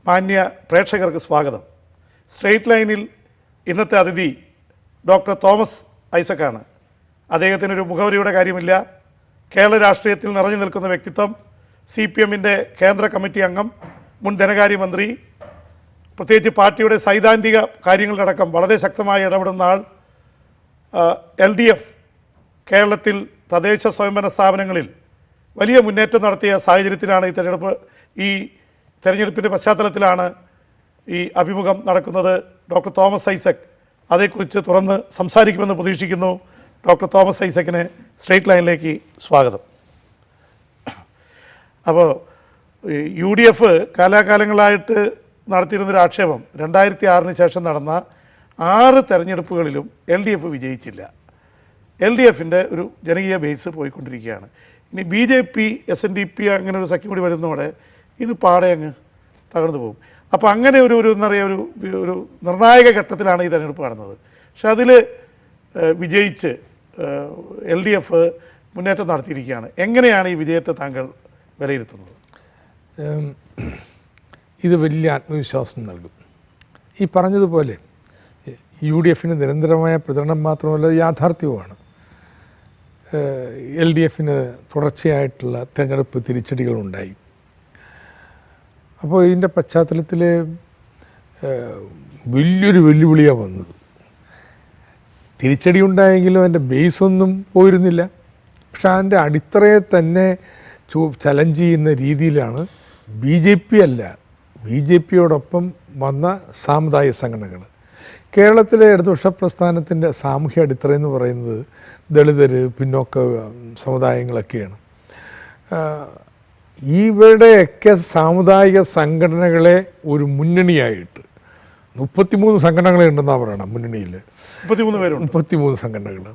മാന്യ പ്രേക്ഷകർക്ക് സ്വാഗതം. സ്ട്രെയിറ്റ് ലൈനിൽ ഇന്നത്തെ അതിഥി ഡോക്ടർ തോമസ് ഐസക്കാണ്. അദ്ദേഹത്തിനൊരു മുഖവരിയുടെ കാര്യമില്ല. കേരള രാഷ്ട്രീയത്തിൽ നിറഞ്ഞു നിൽക്കുന്ന വ്യക്തിത്വം, CPM-ൻ്റെ കേന്ദ്ര കമ്മിറ്റി അംഗം, മുൻ ധനകാര്യമന്ത്രി, പ്രത്യേകിച്ച് പാർട്ടിയുടെ സൈദ്ധാന്തിക കാര്യങ്ങളിലടക്കം വളരെ ശക്തമായി ഇടപെടുന്ന ആൾ. LDF കേരളത്തിൽ തദ്ദേശ സ്വയംഭരണ സ്ഥാപനങ്ങളിൽ വലിയ മുന്നേറ്റം നടത്തിയ സാഹചര്യത്തിലാണ് ഈ തെരഞ്ഞെടുപ്പിൻ്റെ പശ്ചാത്തലത്തിലാണ് ഈ അഭിമുഖം നടക്കുന്നത്. ഡോക്ടർ തോമസ് ഐസക് അതേക്കുറിച്ച് തുറന്ന് സംസാരിക്കുമെന്ന് പ്രതീക്ഷിക്കുന്നു. ഡോക്ടർ തോമസ് ഐസക്കിന് സ്ട്രെയിറ്റ് ലൈനിലേക്ക് സ്വാഗതം. അപ്പോൾ UDF കാലാകാലങ്ങളായിട്ട് നടത്തിയിരുന്നൊരു ആക്ഷേപം 2006 ശേഷം നടന്ന 6 തെരഞ്ഞെടുപ്പുകളിലും LDF വിജയിച്ചില്ല. LDF-ൻ്റെ ഒരു ജനകീയ ബേസ് പോയിക്കൊണ്ടിരിക്കുകയാണ്. ഇനി BJP SNDP അങ്ങനെ ഒരു സഖ്യം കൂടി വരുന്നതോടെ ഇത് പാടെ അങ്ങ് തകർന്നു പോകും. അപ്പോൾ അങ്ങനെ ഒരു എന്താ പറയുക ഒരു നിർണായക ഘട്ടത്തിലാണ് ഈ തെരഞ്ഞെടുപ്പ് കാണുന്നത്. പക്ഷെ അതിൽ വിജയിച്ച് LDF മുന്നേറ്റം നടത്തിയിരിക്കുകയാണ്. എങ്ങനെയാണ് ഈ വിജയത്തെ താങ്കൾ വിലയിരുത്തുന്നത്? ഇത് വലിയ ആത്മവിശ്വാസം നൽകും. ഈ പറഞ്ഞതുപോലെ UDF-ന് നിരന്തരമായ പ്രചരണം മാത്രമല്ല, യാഥാർത്ഥ്യവുമാണ്. LDF-ന് തുടർച്ചയായിട്ടുള്ള തെരഞ്ഞെടുപ്പ് തിരിച്ചടികളുണ്ടായി. അപ്പോൾ ഇതിൻ്റെ പശ്ചാത്തലത്തിൽ വലിയൊരു വെല്ലുവിളിയാണ് വന്നത്. തിരിച്ചടി ഉണ്ടായെങ്കിലും അതിൻ്റെ ബേസൊന്നും പോയിരുന്നില്ല. പക്ഷെ അതിൻ്റെ അടിത്തറയെ തന്നെ ചലഞ്ച് ചെയ്യുന്ന രീതിയിലാണ് BJP-യോടൊപ്പം വന്ന സാമുദായിക സംഘടനകൾ. കേരളത്തിലെ ഇടതുപക്ഷ പ്രസ്ഥാനത്തിൻ്റെ സാമൂഹ്യ അടിത്തറയെന്ന് പറയുന്നത് ദളിതർ, പിന്നോക്ക സമുദായങ്ങളൊക്കെയാണ്. ഇവരുടെയൊക്കെ സാമുദായിക സംഘടനകളെ ഒരു മുന്നണിയായിട്ട് 33 സംഘടനകളുണ്ടെന്നാണ് പറയണം. മുന്നണിയിൽ 33 സംഘടനകൾ.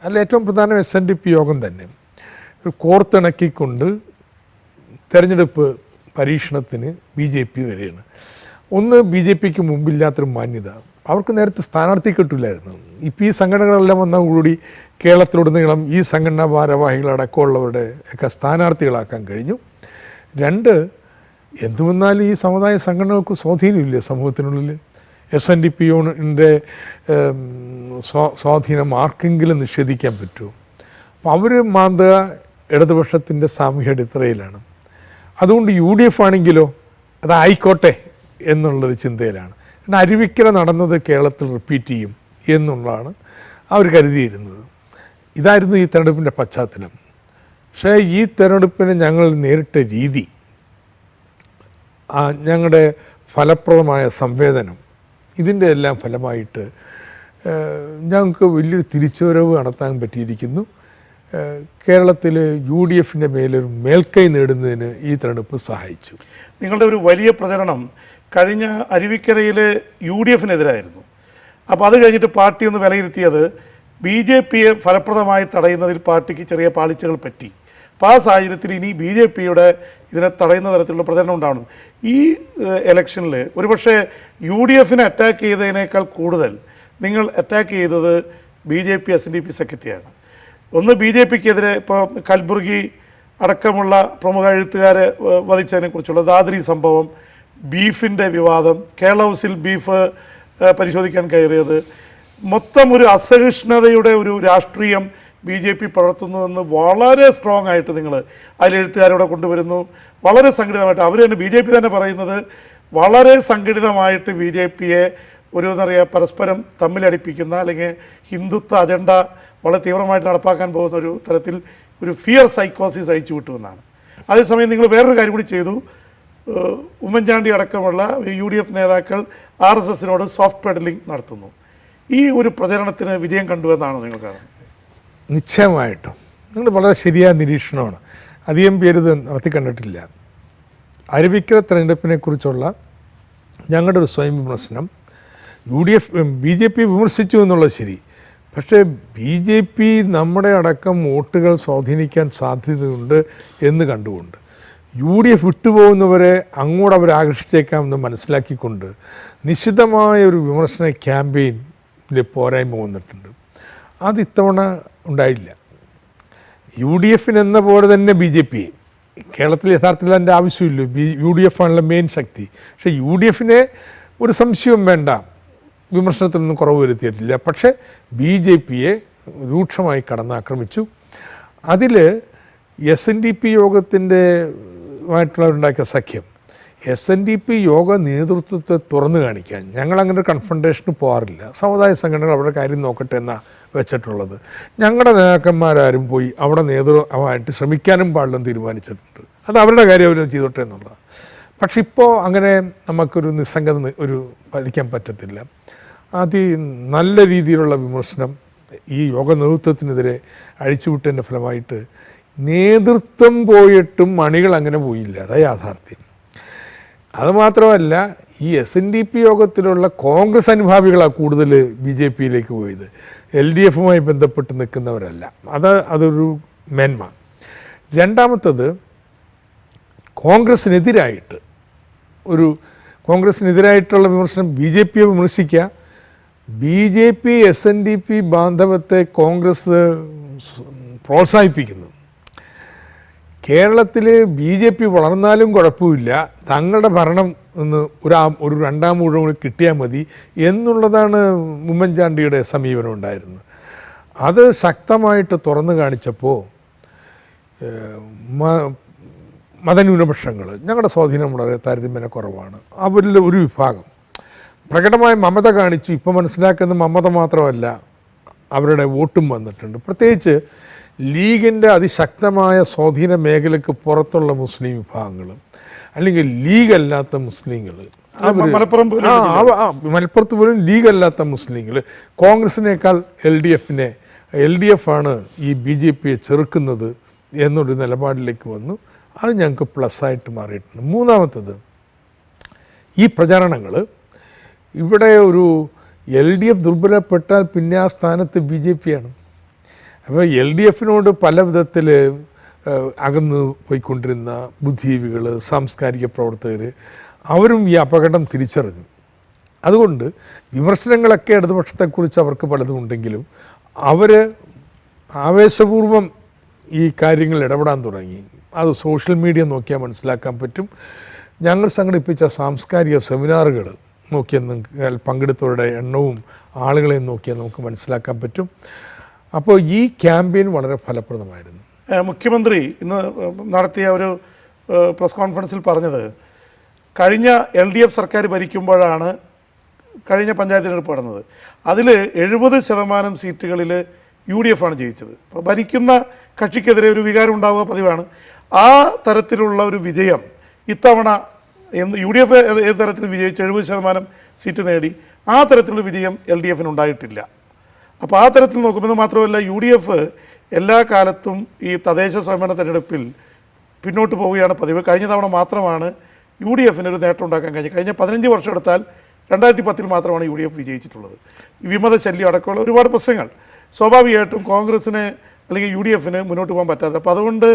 അതിൽ ഏറ്റവും പ്രധാനം SNDP യോഗം തന്നെ കോർത്തിണക്കിക്കൊണ്ട് തെരഞ്ഞെടുപ്പ് പരീക്ഷണത്തിന് BJP വരെയാണ്. ഒന്ന്, BJP-ക്ക് മുമ്പില്ലാത്തൊരു മാന്യത. അവർക്ക് നേരത്തെ സ്ഥാനാർത്ഥി കിട്ടില്ലായിരുന്നു. ഇപ്പോൾ ഈ സംഘടനകളെല്ലാം വന്നതോടുകൂടി കേരളത്തിലുടനീളം ഈ സംഘടനാ ഭാരവാഹികളടക്കമുള്ളവരുടെ ഒക്കെ സ്ഥാനാർത്ഥികളാക്കാൻ കഴിഞ്ഞു. 2, എന്തുവന്നാലും ഈ സമുദായ സംഘടനകൾക്ക് സ്വാധീനമില്ല സമൂഹത്തിനുള്ളിൽ. SNDP-യുടെ സ്വാധീനം ആർക്കെങ്കിലും നിഷേധിക്കാൻ പറ്റുമോ? അപ്പോൾ അവർ മാന്തുക ഇടതുപക്ഷത്തിൻ്റെ സാമൂഹ്യ അടിത്തറയിലാണ്. അതുകൊണ്ട് UDF ആണെങ്കിലോ അതായിക്കോട്ടെ എന്നുള്ളൊരു ചിന്തയിലാണ്. അരുവിക്കര നടന്നത് കേരളത്തിൽ റിപ്പീറ്റ് ചെയ്യും എന്നുള്ളതാണ് അവർ കരുതിയിരുന്നത്. ഇതായിരുന്നു ഈ തെരഞ്ഞെടുപ്പിൻ്റെ പശ്ചാത്തലം. പക്ഷേ ഈ തെരഞ്ഞെടുപ്പിന് ഞങ്ങൾ നേരിട്ട രീതി, ഞങ്ങളുടെ ഫലപ്രദമായ സംവേദനം, ഇതിൻ്റെ എല്ലാം ഫലമായിട്ട് ഞങ്ങൾക്ക് വലിയൊരു തിരിച്ചുവരവ് നടത്താൻ പറ്റിയിരിക്കുന്നു. കേരളത്തിൽ UDF-ൻ്റെ മേലൊരു മേൽക്കൈ നേടുന്നതിന് ഈ തെരഞ്ഞെടുപ്പ് സഹായിച്ചു. നിങ്ങളുടെ ഒരു വലിയ പ്രചരണം കഴിഞ്ഞ അരുവിക്കരയിൽ UDF-നെതിരായിരുന്നു. അപ്പോൾ അത് കഴിഞ്ഞിട്ട് പാർട്ടി ഒന്ന് വിലയിരുത്തിയത് BJP-യെ ഫലപ്രദമായി തടയുന്നതിൽ പാർട്ടിക്ക് ചെറിയ പാളിച്ചകൾ പറ്റി. അപ്പോൾ ആ സാഹചര്യത്തിൽ ഇനി BJP-യുടെ ഇതിനെ തടയുന്ന തരത്തിലുള്ള പ്രചരണം ഉണ്ടാവണം. ഈ ഇലക്ഷനിൽ ഒരുപക്ഷെ UDF-നെ അറ്റാക്ക് ചെയ്തതിനേക്കാൾ കൂടുതൽ നിങ്ങൾ അറ്റാക്ക് ചെയ്തത് BJP SNDP സഖ്യത്തെയാണ്. ഒന്ന്, BJP-ക്കെതിരെ ഇപ്പോൾ കൽബുർഗി അടക്കമുള്ള പ്രമുഖ എഴുത്തുകാരെ വധിച്ചതിനെക്കുറിച്ചുള്ള ദാദ്രി സംഭവം, ബീഫിൻ്റെ വിവാദം, കേരള ഹൗസിൽ ബീഫ് പരിശോധിക്കാൻ കയറിയത്, മൊത്തം ഒരു അസഹിഷ്ണുതയുടെ ഒരു രാഷ്ട്രീയം BJP പടർത്തുന്നുവെന്ന് വളരെ സ്ട്രോങ് ആയിട്ട് നിങ്ങൾ അതിലെഴുത്തുകാരോടെ കൊണ്ടുവരുന്നു. വളരെ സംഘടിതമായിട്ട് അവർ തന്നെ BJP തന്നെ പറയുന്നത് വളരെ സംഘടിതമായിട്ട് BJP-യെ ഒരു എന്താ പറയുക പരസ്പരം തമ്മിലടിപ്പിക്കുന്ന അല്ലെങ്കിൽ ഹിന്ദുത്വ അജണ്ട വളരെ തീവ്രമായിട്ട് നടപ്പാക്കാൻ പോകുന്ന ഒരു തരത്തിൽ ഒരു ഫിയർ സൈക്കോസിസ് അയച്ചു വിട്ടുവെന്നാണ്. അതേസമയം നിങ്ങൾ വേറൊരു കാര്യം കൂടി ചെയ്തു. ഉമ്മൻചാണ്ടി അടക്കമുള്ള UDF നേതാക്കൾ RSS-നോട് സോഫ്റ്റ് പെഡലിംഗ് നടത്തുന്നു. ഈ ഒരു പ്രചരണത്തിന് വിജയം കണ്ടുവെന്നാണോ നിങ്ങൾ കാണുന്നത്? നിശ്ചയമായിട്ടും നിങ്ങൾ വളരെ ശരിയായ നിരീക്ഷണമാണ്. അധികം പേര് ഇത് നടത്തി കണ്ടിട്ടില്ല. അരുവിക്കര തെരഞ്ഞെടുപ്പിനെക്കുറിച്ചുള്ള ഞങ്ങളുടെ ഒരു സ്വയം വിമർശനം BJP വിമർശിച്ചു എന്നുള്ളത് ശരി. പക്ഷേ BJP നമ്മുടെ അടക്കം വോട്ടുകൾ സ്വാധീനിക്കാൻ സാധ്യതയുണ്ട് എന്ന് കണ്ടുകൊണ്ട് UDF വിട്ടുപോകുന്നവരെ അങ്ങോട്ട് അവർ ആകർഷിച്ചേക്കാമെന്ന് മനസ്സിലാക്കിക്കൊണ്ട് നിശ്ചിതമായ ഒരു വിമർശന ക്യാമ്പയിൻ്റെ പോരായ്മ വന്നിട്ടുണ്ട്. അത് ഇത്തവണ ഉണ്ടായില്ല. UDF-നെന്ന പോലെ തന്നെ BJP കേരളത്തിൽ യഥാർത്ഥത്തിൽ അതിൻ്റെ ആവശ്യമില്ല. UDF ആണല്ലോ മെയിൻ ശക്തി. പക്ഷേ UDFനെ ഒരു സംശയവും വേണ്ട, വിമർശനത്തിൽ നിന്നും കുറവ് വരുത്തിയിട്ടില്ല. പക്ഷേ BJPയെ രൂക്ഷമായി കടന്നാക്രമിച്ചു. അതിൽ SNDP യോഗത്തിൻ്റെ മായിട്ടുള്ളവരുണ്ടാക്കിയ സഖ്യം SNDP യോഗ നേതൃത്വത്തെ തുറന്നു കാണിക്കാൻ ഞങ്ങളങ്ങനെ കൺഫ്രണ്ടേഷന് പോകാറില്ല. സമുദായ സംഘടനകൾ അവരുടെ കാര്യം നോക്കട്ടെ എന്നാണ് വെച്ചിട്ടുള്ളത്. ഞങ്ങളുടെ നേതാക്കന്മാരാരും പോയി അവിടെ നേതൃത്വമായിട്ട് ശ്രമിക്കാനും പാടില്ലെന്ന് തീരുമാനിച്ചിട്ടുണ്ട്. അത് അവരുടെ കാര്യം അവർ ചെയ്തോട്ടെ എന്നുള്ളതാണ്. പക്ഷെ ഇപ്പോൾ അങ്ങനെ നമുക്കൊരു നിസ്സംഗത ഒരു പാലിക്കാൻ പറ്റത്തില്ല. നല്ല രീതിയിലുള്ള വിമർശനം ഈ യോഗ നേതൃത്വത്തിനെതിരെ അഴിച്ചുവിട്ടതിൻ്റെ ഫലമായിട്ട് നേതൃത്വം പോയിട്ടും അണികൾ അങ്ങനെ പോയില്ല. അതാണ് യാഥാർത്ഥ്യം. അതുമാത്രമല്ല, ഈ SNDP യോഗത്തിലുള്ള കോൺഗ്രസ് അനുഭാവികളാണ് കൂടുതൽ BJPയിലേക്ക് പോയത്. LDFുമായി ബന്ധപ്പെട്ട് നിൽക്കുന്നവരല്ല. അതൊരു മേന്മ. രണ്ടാമത്തത്, കോൺഗ്രസ്സിനെതിരായിട്ടുള്ള വിമർശനം BJPയെ വിമർശിക്കുക. BJP SNDP ബാന്ധവത്തെ കോൺഗ്രസ് പ്രോത്സാഹിപ്പിക്കുന്നു. കേരളത്തിൽ BJP വളർന്നാലും കുഴപ്പമില്ല, തങ്ങളുടെ ഭരണം ഒരു രണ്ടാം ഊഴം കൂടി കിട്ടിയാൽ മതി എന്നുള്ളതാണ് ഉമ്മൻചാണ്ടിയുടെ സമീപനം ഉണ്ടായിരുന്നത്. അത് ശക്തമായിട്ട് തുറന്നു കാണിച്ചപ്പോൾ മതന്യൂനപക്ഷങ്ങൾ, ഞങ്ങളുടെ സ്വാധീനം വളരെ താരതമ്യേന കുറവാണ്, അവരിൽ ഒരു വിഭാഗം പ്രകടമായ മമത കാണിച്ചു. ഇപ്പോൾ മനസ്സിലാക്കുന്ന മമത മാത്രമല്ല, അവരുടെ വോട്ടും വന്നിട്ടുണ്ട്. പ്രത്യേകിച്ച് ലീഗിൻ്റെ അതിശക്തമായ സ്വാധീന മേഖലയ്ക്ക് പുറത്തുള്ള മുസ്ലിം വിഭാഗങ്ങൾ, അല്ലെങ്കിൽ ലീഗല്ലാത്ത മുസ്ലിങ്ങൾ, മലപ്പുറത്ത് പോലും ലീഗല്ലാത്ത മുസ്ലിങ്ങൾ കോൺഗ്രസിനേക്കാൾ LDF ആണ് ഈ BJPയെ ചെറുക്കുന്നത് എന്നൊരു നിലപാടിലേക്ക് വന്നു. അത് ഞങ്ങൾക്ക് പ്ലസ്സായിട്ട് മാറിയിട്ടുണ്ട്. മൂന്നാമത്തത്, ഈ പ്രചാരണങ്ങൾ ഇവിടെ ഒരു LDF ദുർബലപ്പെട്ടാൽ പിന്നെ ആ സ്ഥാനത്ത് BJPയാണ്. അപ്പോൾ LDFനോട് പല വിധത്തിൽ അകന്ന് പോയിക്കൊണ്ടിരുന്ന ബുദ്ധിജീവികൾ, സാംസ്കാരിക പ്രവർത്തകർ, അവരും ഈ അപകടം തിരിച്ചറിഞ്ഞു. അതുകൊണ്ട് വിമർശനങ്ങളൊക്കെ ഇടതുപക്ഷത്തെക്കുറിച്ച് അവർക്ക് പലതുമുണ്ടെങ്കിലും അവർ ആവേശപൂർവം ഈ കാര്യങ്ങൾ ഇടപെടാൻ തുടങ്ങി. അത് സോഷ്യൽ മീഡിയ നോക്കിയാൽ മനസ്സിലാക്കാൻ പറ്റും. ഞങ്ങൾ സംഘടിപ്പിച്ച സാംസ്കാരിക സെമിനാറുകൾ നോക്കിയാൽ പങ്കെടുത്തവരുടെ എണ്ണവും ആളുകളെയും നോക്കിയാൽ നമുക്ക് മനസ്സിലാക്കാൻ പറ്റും. അപ്പോൾ ഈ ക്യാമ്പയിൻ വളരെ ഫലപ്രദമായിരുന്നു. മുഖ്യമന്ത്രി ഇന്ന് നടത്തിയ ഒരു പ്രസ് കോൺഫറൻസിൽ പറഞ്ഞത്, കഴിഞ്ഞ LDF സർക്കാർ ഭരിക്കുമ്പോഴാണ് കഴിഞ്ഞ പഞ്ചായത്ത് തിരഞ്ഞെടുപ്പ് നടന്നത്. അതിൽ 70% സീറ്റുകളിൽ UDF ആണ് ജയിച്ചത്. അപ്പോൾ ഭരിക്കുന്ന കക്ഷിക്കെതിരെ ഒരു വികാരം ഉണ്ടാവുക പതിവാണ്. ആ തരത്തിലുള്ള ഒരു വിജയം ഇത്തവണ UDF ഏത് തരത്തിൽ വിജയിച്ച് 70% സീറ്റ് നേടി, ആ തരത്തിലുള്ള വിജയം LDFന് ഉണ്ടായിട്ടില്ല. അപ്പോൾ ആ തരത്തിൽ നോക്കുമ്പോൾ മാത്രമല്ല, UDF എല്ലാ കാലത്തും ഈ തദ്ദേശ സ്വയംഭരണ തെരഞ്ഞെടുപ്പിൽ പിന്നോട്ട് പോവുകയാണ് പതിവ്. കഴിഞ്ഞ തവണ മാത്രമാണ് UDFന് ഒരു നേട്ടം ഉണ്ടാക്കാൻ കഴിഞ്ഞത്. കഴിഞ്ഞ 15 വർഷം എടുത്താൽ 2010 മാത്രമാണ് UDF വിജയിച്ചിട്ടുള്ളത്. ഈ വിമത ശല്യം അടക്കമുള്ള ഒരുപാട് പ്രശ്നങ്ങൾ സ്വാഭാവികമായിട്ടും കോൺഗ്രസ്സിന് അല്ലെങ്കിൽ UDFന് മുന്നോട്ട് പോകാൻ പറ്റാതെ. അപ്പോൾ അതുകൊണ്ട്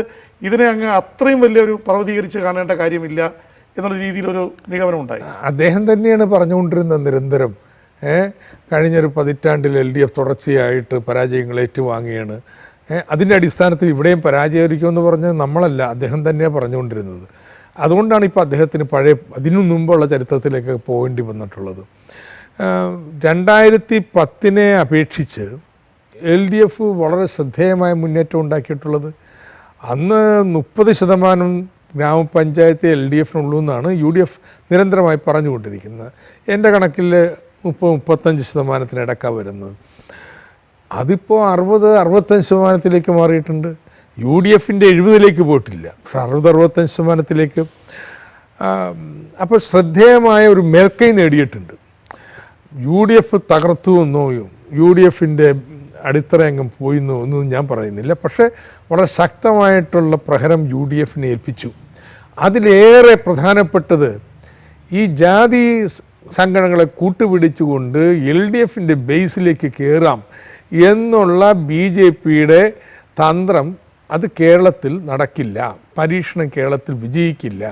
ഇതിനെ അങ്ങ് അത്രയും വലിയൊരു പർവ്വതീകരിച്ച് കാണേണ്ട കാര്യമില്ല എന്നുള്ള രീതിയിലൊരു നിഗമനം ഉണ്ടായി. അദ്ദേഹം തന്നെയാണ് പറഞ്ഞുകൊണ്ടിരുന്നത് നിരന്തരം, കഴിഞ്ഞൊരു പതിറ്റാണ്ടിൽ LDF തുടർച്ചയായിട്ട് പരാജയങ്ങൾ ഏറ്റുവാങ്ങിയാണ്. അതിൻ്റെ അടിസ്ഥാനത്തിൽ ഇവിടെയും പരാജയമായിരിക്കുമെന്ന് പറഞ്ഞത് നമ്മളല്ല, അദ്ദേഹം തന്നെയാണ് പറഞ്ഞുകൊണ്ടിരുന്നത്. അതുകൊണ്ടാണ് ഇപ്പോൾ അദ്ദേഹത്തിന് അതിനു മുമ്പുള്ള ചരിത്രത്തിലേക്ക് പോകേണ്ടി വന്നിട്ടുള്ളത്. 2010 അപേക്ഷിച്ച് LDF വളരെ ശ്രദ്ധേയമായ മുന്നേറ്റം ഉണ്ടാക്കിയിട്ടുള്ളത്. അന്ന് 30% ഗ്രാമപഞ്ചായത്ത് LDFനുള്ളൂ എന്നാണ് UDF നിരന്തരമായി പറഞ്ഞുകൊണ്ടിരിക്കുന്നത്. എൻ്റെ കണക്കിൽ 30-35% ഇടയ്ക്കാണ് വരുന്നത്. അതിപ്പോൾ 60-65% മാറിയിട്ടുണ്ട്. UDFൻ്റെ 70% പോയിട്ടില്ല, പക്ഷെ 60-65%. അപ്പോൾ ശ്രദ്ധേയമായ ഒരു മേൽക്കൈ നേടിയിട്ടുണ്ട്. UDF തകർത്തു എന്നോ UDFൻ്റെ അടിത്തറയംഗം പോയിന്നോ ഒന്നും ഞാൻ പറയുന്നില്ല. പക്ഷേ വളരെ ശക്തമായിട്ടുള്ള പ്രഹരം UDFനെ ഏൽപ്പിച്ചു. അതിലേറെ പ്രധാനപ്പെട്ടത് ഈ ജാതി സംഘടനകളെ കൂട്ടുപിടിച്ചുകൊണ്ട് LDFൻ്റെ ബേസിലേക്ക് കയറാം എന്നുള്ള BJPയുടെ തന്ത്രം, അത് കേരളത്തിൽ നടക്കില്ല, പരീക്ഷണം കേരളത്തിൽ വിജയിക്കില്ല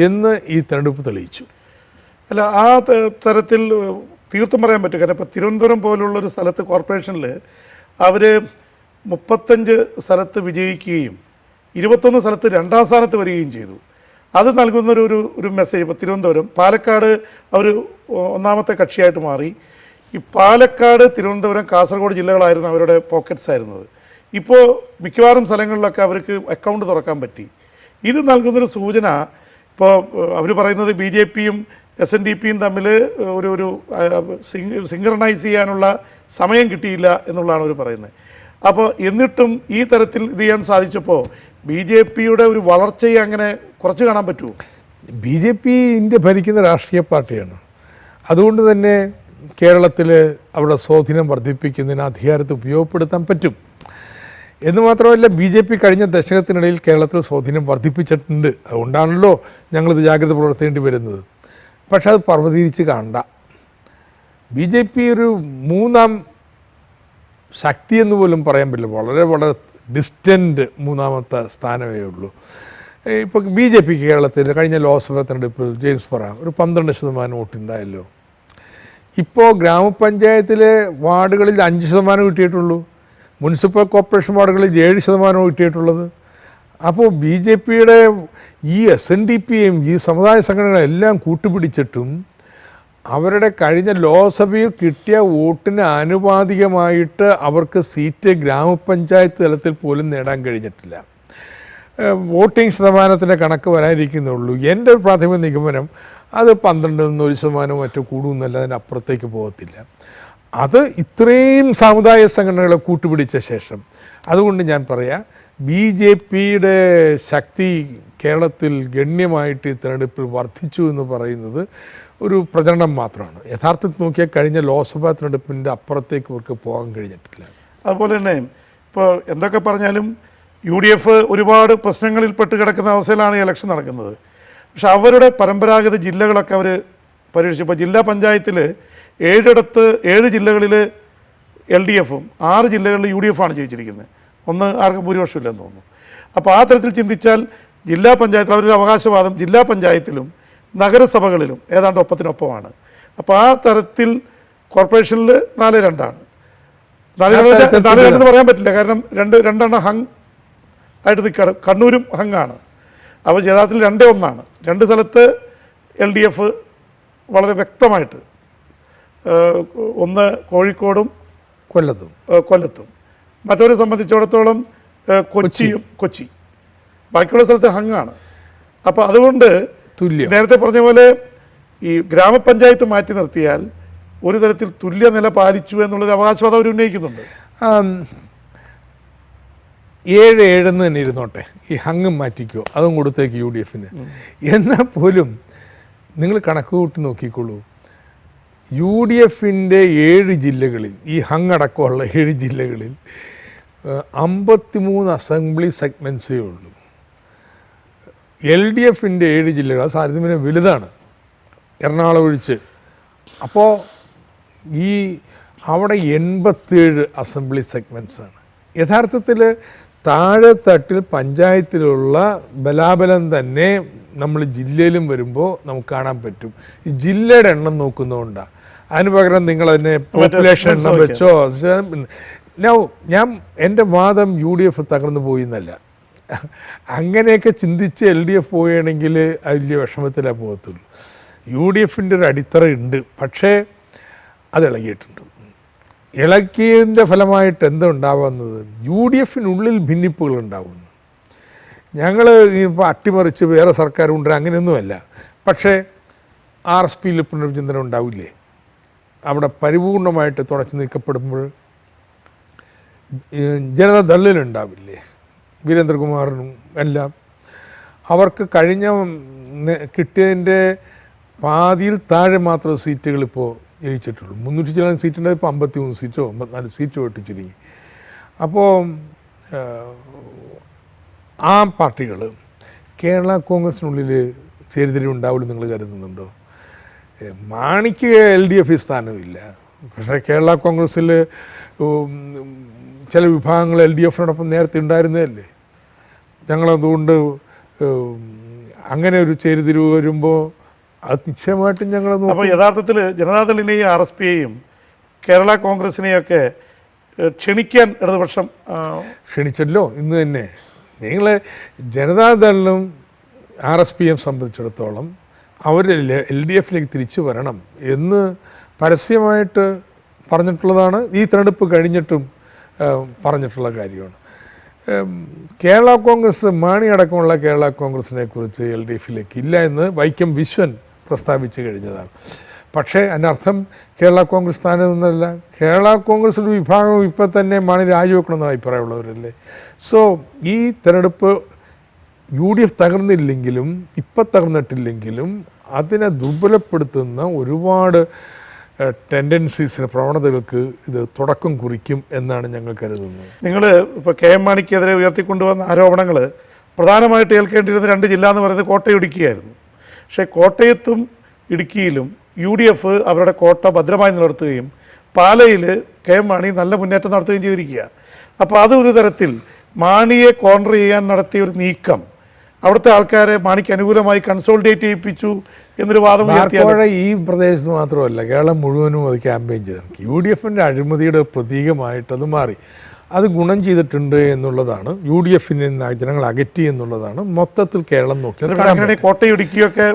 എന്ന് ഈ തെരഞ്ഞെടുപ്പ് തെളിയിച്ചു. അല്ല, ആ തരത്തിൽ തീർത്തും പറയാൻ പറ്റും. കാരണം ഇപ്പോൾ തിരുവനന്തപുരം പോലുള്ളൊരു സ്ഥലത്ത് കോർപ്പറേഷനിൽ അവർ 35 സ്ഥലത്ത് വിജയിക്കുകയും 21 സ്ഥലത്ത് 2ാം സ്ഥാനത്ത് വരികയും ചെയ്തു. അത് നൽകുന്നൊരു മെസ്സേജ്. ഇപ്പോൾ തിരുവനന്തപുരം, പാലക്കാട് അവർ 1ാമത്തെ കക്ഷിയായിട്ട് മാറി. ഈ പാലക്കാട്, തിരുവനന്തപുരം, കാസർഗോഡ് ജില്ലകളായിരുന്നു അവരുടെ പോക്കറ്റ്സ് ആയിരുന്നത്. ഇപ്പോൾ മിക്കവാറും സ്ഥലങ്ങളിലൊക്കെ അവർക്ക് അക്കൗണ്ട് തുറക്കാൻ പറ്റി. ഇത് നൽകുന്നൊരു സൂചന. ഇപ്പോൾ അവർ പറയുന്നത് BJPയും SNDPയും തമ്മിൽ ഒരു സിങ്ക്രണൈസ് ചെയ്യാനുള്ള സമയം കിട്ടിയില്ല എന്നുള്ളതാണ് അവർ പറയുന്നത്. അപ്പോൾ എന്നിട്ടും ഈ തരത്തിൽ ഇത് ചെയ്യാൻ സാധിച്ചപ്പോൾ BJPയുടെ ഒരു വളർച്ചയെ അങ്ങനെ കുറച്ച് കാണാൻ പറ്റുമോ? BJP ഇന്ത്യ ഭരിക്കുന്ന രാഷ്ട്രീയ പാർട്ടിയാണ്. അതുകൊണ്ട് തന്നെ കേരളത്തിൽ അവിടെ സ്വാധീനം വർദ്ധിപ്പിക്കുന്നതിന് അധികാരത്തെ ഉപയോഗപ്പെടുത്താൻ പറ്റും എന്ന് മാത്രമല്ല, BJP കഴിഞ്ഞ ദശകത്തിനിടയിൽ കേരളത്തിൽ സ്വാധീനം വർദ്ധിപ്പിച്ചിട്ടുണ്ട്. അതുകൊണ്ടാണല്ലോ ഞങ്ങളിത് ജാഗ്രത പുലർത്തേണ്ടി വരുന്നത്. പക്ഷെ അത് പർവ്വതീകരിച്ച് കാണണ്ട. BJP ഒരു 3ാം ശക്തി എന്ന് പോലും പറയാൻ പറ്റില്ല. വളരെ വളരെ ഡിസ്റ്റൻറ്റ് 3ാമത്തെ സ്ഥാനമേ ഉള്ളൂ. ഇപ്പോൾ BJPക്ക് കേരളത്തിൽ കഴിഞ്ഞ ലോക്സഭാ തെരഞ്ഞെടുപ്പിൽ ജെയിംസ് പറ ഒരു 12% വോട്ടുണ്ടായല്ലോ. ഇപ്പോൾ ഗ്രാമപഞ്ചായത്തിലെ വാർഡുകളിൽ 5% കിട്ടിയിട്ടുള്ളൂ. മുനിസിപ്പൽ കോർപ്പറേഷൻ വാർഡുകളിൽ 7% കിട്ടിയിട്ടുള്ളത്. അപ്പോൾ BJPയുടെ ഈ SNDPയും ഈ സമുദായ സംഘടനകളെല്ലാം കൂട്ടുപിടിച്ചിട്ടും അവരുടെ കഴിഞ്ഞ ലോക്സഭയിൽ കിട്ടിയ വോട്ടിന് ആനുപാതികമായിട്ട് അവർക്ക് സീറ്റ് ഗ്രാമപഞ്ചായത്ത് തലത്തിൽ പോലും നേടാൻ കഴിഞ്ഞിട്ടില്ല. വോട്ടിംഗ് ശതമാനത്തിൻ്റെ കണക്ക് വരാനിരിക്കുന്നുള്ളൂ. എൻ്റെ ഒരു പ്രാഥമിക നിഗമനം അത് 12% മറ്റോ കൂടുമെന്നല്ല, അതിനപ്പുറത്തേക്ക് പോകത്തില്ല. അത് ഇത്രയും സാമുദായ സംഘടനകളെ കൂട്ടുപിടിച്ച ശേഷം. അതുകൊണ്ട് ഞാൻ പറയാം, BJPയുടെ ശക്തി കേരളത്തിൽ ഗണ്യമായിട്ട് ഈ തെരഞ്ഞെടുപ്പിൽ വർദ്ധിച്ചു എന്ന് പറയുന്നത് ഒരു പ്രചരണം മാത്രമാണ്. യഥാർത്ഥത്തിൽ നോക്കിയാൽ കഴിഞ്ഞ ലോക്സഭാ തെരഞ്ഞെടുപ്പിൻ്റെ അപ്പുറത്തേക്ക് അവർക്ക് പോകാൻ കഴിഞ്ഞിട്ടില്ല. അതുപോലെ തന്നെ ഇപ്പോൾ എന്തൊക്കെ പറഞ്ഞാലും UDF ഒരുപാട് പ്രശ്നങ്ങളിൽ പെട്ട് കിടക്കുന്ന അവസ്ഥയിലാണ് ഈ ഇലക്ഷൻ നടക്കുന്നത്. പക്ഷെ അവരുടെ പരമ്പരാഗത ജില്ലകളൊക്കെ അവർ പരീക്ഷിച്ചു. ഇപ്പോൾ ജില്ലാ പഞ്ചായത്തിൽ 7 ജില്ലകളിൽ LDFും 6 ജില്ലകളിൽ UDF ആണ് ജയിച്ചിരിക്കുന്നത്. ഒന്ന് ആർക്കും ഭൂരിപക്ഷമില്ലെന്ന് തോന്നുന്നു. അപ്പോൾ ആ തരത്തിൽ ചിന്തിച്ചാൽ ജില്ലാ പഞ്ചായത്തിൽ അവരൊരു അവകാശവാദം ജില്ലാ പഞ്ചായത്തിലും നഗരസഭകളിലും ഏതാണ്ട് ഒപ്പത്തിനൊപ്പമാണ്. അപ്പോൾ ആ തരത്തിൽ കോർപ്പറേഷനിൽ 4-2 4-2 പറയാൻ പറ്റില്ല. കാരണം രണ്ടെണ്ണം ഹങ് ആയിട്ട് നിൽക്കുകയാണ്. കണ്ണൂരും ഹങ്ങാണ്. അപ്പോൾ യഥാർത്ഥത്തിൽ 2-1. 2 സ്ഥലത്ത് LDF വളരെ വ്യക്തമായിട്ട്, ഒന്ന് കോഴിക്കോടും കൊല്ലത്തും മറ്റവരെ സംബന്ധിച്ചിടത്തോളം കൊച്ചി ബാക്കിയുള്ള സ്ഥലത്ത് ഹങ്ങാണ്. അപ്പോൾ അതുകൊണ്ട് നേരത്തെ പറഞ്ഞ പോലെ ഈ ഗ്രാമപഞ്ചായത്ത് മാറ്റി നിർത്തിയാൽ ഒരു തരത്തിൽ തുല്യ നില പാലിച്ചു എന്നുള്ളൊരു അവകാശവാദം അവർ ഉന്നയിക്കുന്നുണ്ട്. 7-7 തന്നെ ഇരുന്നോട്ടെ, ഈ ഹങ്ങും മാറ്റിക്കോ, അതും കൊടുത്തേക്ക് UDFന്. എന്നാൽ പോലും നിങ്ങൾ കണക്ക് കൂട്ടി നോക്കിക്കോളൂ. UDFൻ്റെ 7 ജില്ലകളിൽ, ഈ ഹങ് അടക്കമുള്ള 7 ജില്ലകളിൽ 53 അസംബ്ലി സെഗ്മെൻറ്റ്സേ ഉള്ളൂ. LDFൻ്റെ 7 ജില്ലകൾ അത് താരതമ്യേന വലുതാണ്, എറണാകുളം ഒഴിച്ച്. അപ്പോൾ ഈ അവിടെ 87 അസംബ്ലി സെഗ്മെൻറ്റ്സാണ്. യഥാർത്ഥത്തിൽ താഴെ തട്ടിൽ പഞ്ചായത്തിലുള്ള ബലാബലം തന്നെ നമ്മൾ ജില്ലയിലും വരുമ്പോൾ നമുക്ക് കാണാൻ പറ്റും. ഈ ജില്ലയുടെ എണ്ണം നോക്കുന്നതുകൊണ്ടാണ്. അതിന് പകരം നിങ്ങളതിനെ പോപ്പുലേഷൻ എണ്ണം വെച്ചോ. ഞാൻ എൻ്റെ വാദം UDF തകർന്നു പോയി എന്നല്ല. അങ്ങനെയൊക്കെ ചിന്തിച്ച് LDF പോവുകയാണെങ്കിൽ വലിയ വിഷമത്തിലാണ് പോകത്തുള്ളൂ. UDFൻ്റെ ഒരു അടിത്തറ ഉണ്ട്, പക്ഷേ അത് ഇളകിയിട്ടുണ്ട്. ഇളക്കിയതിൻ്റെ ഫലമായിട്ട് എന്താ ഉണ്ടാവുന്നത്? UDFനുള്ളിൽ ഭിന്നിപ്പുകൾ ഉണ്ടാവുന്നു. ഞങ്ങൾ ഇപ്പോൾ അട്ടിമറിച്ച് വേറെ സർക്കാർ ഉണ്ട് അങ്ങനെയൊന്നുമല്ല. പക്ഷേ RSPയിൽ പുനർചിന്തനം ഉണ്ടാവില്ലേ? അവിടെ പരിപൂർണമായിട്ട് തുടച്ചു നീക്കപ്പെടുമ്പോൾ ജനതാദളിലുണ്ടാവില്ലേ? വീരേന്ദ്രകുമാറിനും എല്ലാം അവർക്ക് കഴിഞ്ഞ കിട്ടിയതിൻ്റെ പാതിയിൽ താഴെ മാത്രം സീറ്റുകൾ ഇപ്പോൾ ജയിച്ചിട്ടുള്ളൂ. 300 ചില സീറ്റുണ്ട്, ഇപ്പോൾ 53 സീറ്റോ 54 സീറ്റോ ഇട്ട് ചുരുങ്ങി. അപ്പോൾ ആ പാർട്ടികൾ കേരള കോൺഗ്രസിനുള്ളിൽ ചേരിതിരിവുണ്ടാവില്ല നിങ്ങൾ കരുതുന്നുണ്ടോ? മാണിക്ക് LDF സ്ഥാനമില്ല, പക്ഷേ കേരള കോൺഗ്രസ്സിൽ ചില വിഭാഗങ്ങൾ LDFനോടൊപ്പം നേരത്തെ ഉണ്ടായിരുന്നതല്ലേ. ഞങ്ങളതുകൊണ്ട് അങ്ങനെ ഒരു ചേരിതിരിവ് വരുമ്പോൾ അത് നിശ്ചയമായിട്ടും ഞങ്ങൾ. അപ്പോൾ യഥാർത്ഥത്തിൽ ജനതാദളിനെയും RSPയെയും കേരള കോൺഗ്രസിനെയൊക്കെ ക്ഷണിക്കാൻ ഇടതുപക്ഷം ക്ഷണിച്ചല്ലോ. ഇന്ന് തന്നെ നിങ്ങൾ ജനതാദളിനും RSPയെ സംബന്ധിച്ചിടത്തോളം അവർ LDFിലേക്ക് തിരിച്ചു വരണം എന്ന് പരസ്യമായിട്ട് പറഞ്ഞിട്ടുള്ളതാണ്. ഈ തിരഞ്ഞെടുപ്പ് കഴിഞ്ഞിട്ടും പറഞ്ഞിട്ടുള്ള കാര്യമാണ്. കേരള കോൺഗ്രസ്, മാണി അടക്കമുള്ള കേരള കോൺഗ്രസിനെ കുറിച്ച് LDFിലേക്ക് ഇല്ല എന്ന് വൈക്കം വിശ്വൻ പ്രസ്താവിച്ച് കഴിഞ്ഞതാണ്. പക്ഷേ അതിനർത്ഥം കേരള കോൺഗ്രസ് സ്ഥാനം നിന്നല്ല. കേരള കോൺഗ്രസ് ഒരു വിഭാഗം ഇപ്പം തന്നെ മാണി രാജിവെക്കണമെന്ന് അഭിപ്രായമുള്ളവരല്ലേ. സോ ഈ തെരഞ്ഞെടുപ്പ് UDF തകർന്നില്ലെങ്കിലും ഇപ്പം തകർന്നിട്ടില്ലെങ്കിലും അതിനെ ദുർബലപ്പെടുത്തുന്ന ഒരുപാട് ടെൻഡൻസീസിന്, പ്രവണതകൾക്ക് ഇത് തുടക്കം കുറിക്കും എന്നാണ് ഞങ്ങൾ കരുതുന്നത്. നിങ്ങൾ ഇപ്പോൾ KM മാണിക്കെതിരെ ഉയർത്തിക്കൊണ്ടുവന്ന ആരോപണങ്ങൾ പ്രധാനമായിട്ട് ഏൽക്കേണ്ടിയിരുന്ന 2 ജില്ല എന്ന് പറയുന്നത് കോട്ടയം, ഇടുക്കിയായിരുന്നു. പക്ഷേ കോട്ടയത്തും ഇടുക്കിയിലും UDF അവരുടെ കോട്ട ഭദ്രമായി നിലനിർത്തുകയും പാലയിൽ KM മാണി നല്ല മുന്നേറ്റം നടത്തുകയും ചെയ്തിരിക്കുക. അപ്പോൾ അത് ഒരു തരത്തിൽ മാണിയെ കോൺട്ര ചെയ്യാൻ നടത്തിയ ഒരു നീക്കം അവിടുത്തെ ആൾക്കാരെ മാണിക്ക് അനുകൂലമായി കൺസോൾട്ടേറ്റ് ചെയ്യിപ്പിച്ചു എന്നൊരു വാദം ഉയർത്തിയാൽ ഈ പ്രദേശത്ത് മാത്രമല്ല കേരളം മുഴുവനും അത് ക്യാമ്പയിൻ ചെയ്തിട്ടുണ്ട്. UDFിൻ്റെ അഴിമതിയുടെ പ്രതീകമായിട്ടത് മാറി. അത് ഗുണം ചെയ്തിട്ടുണ്ട് എന്നുള്ളതാണ്. UDFിനെ ജനങ്ങൾ അകറ്റി എന്നുള്ളതാണ് മൊത്തത്തിൽ കേരളം നോക്കിയത്. കോട്ടയം, ഇടുക്കിയൊക്കെ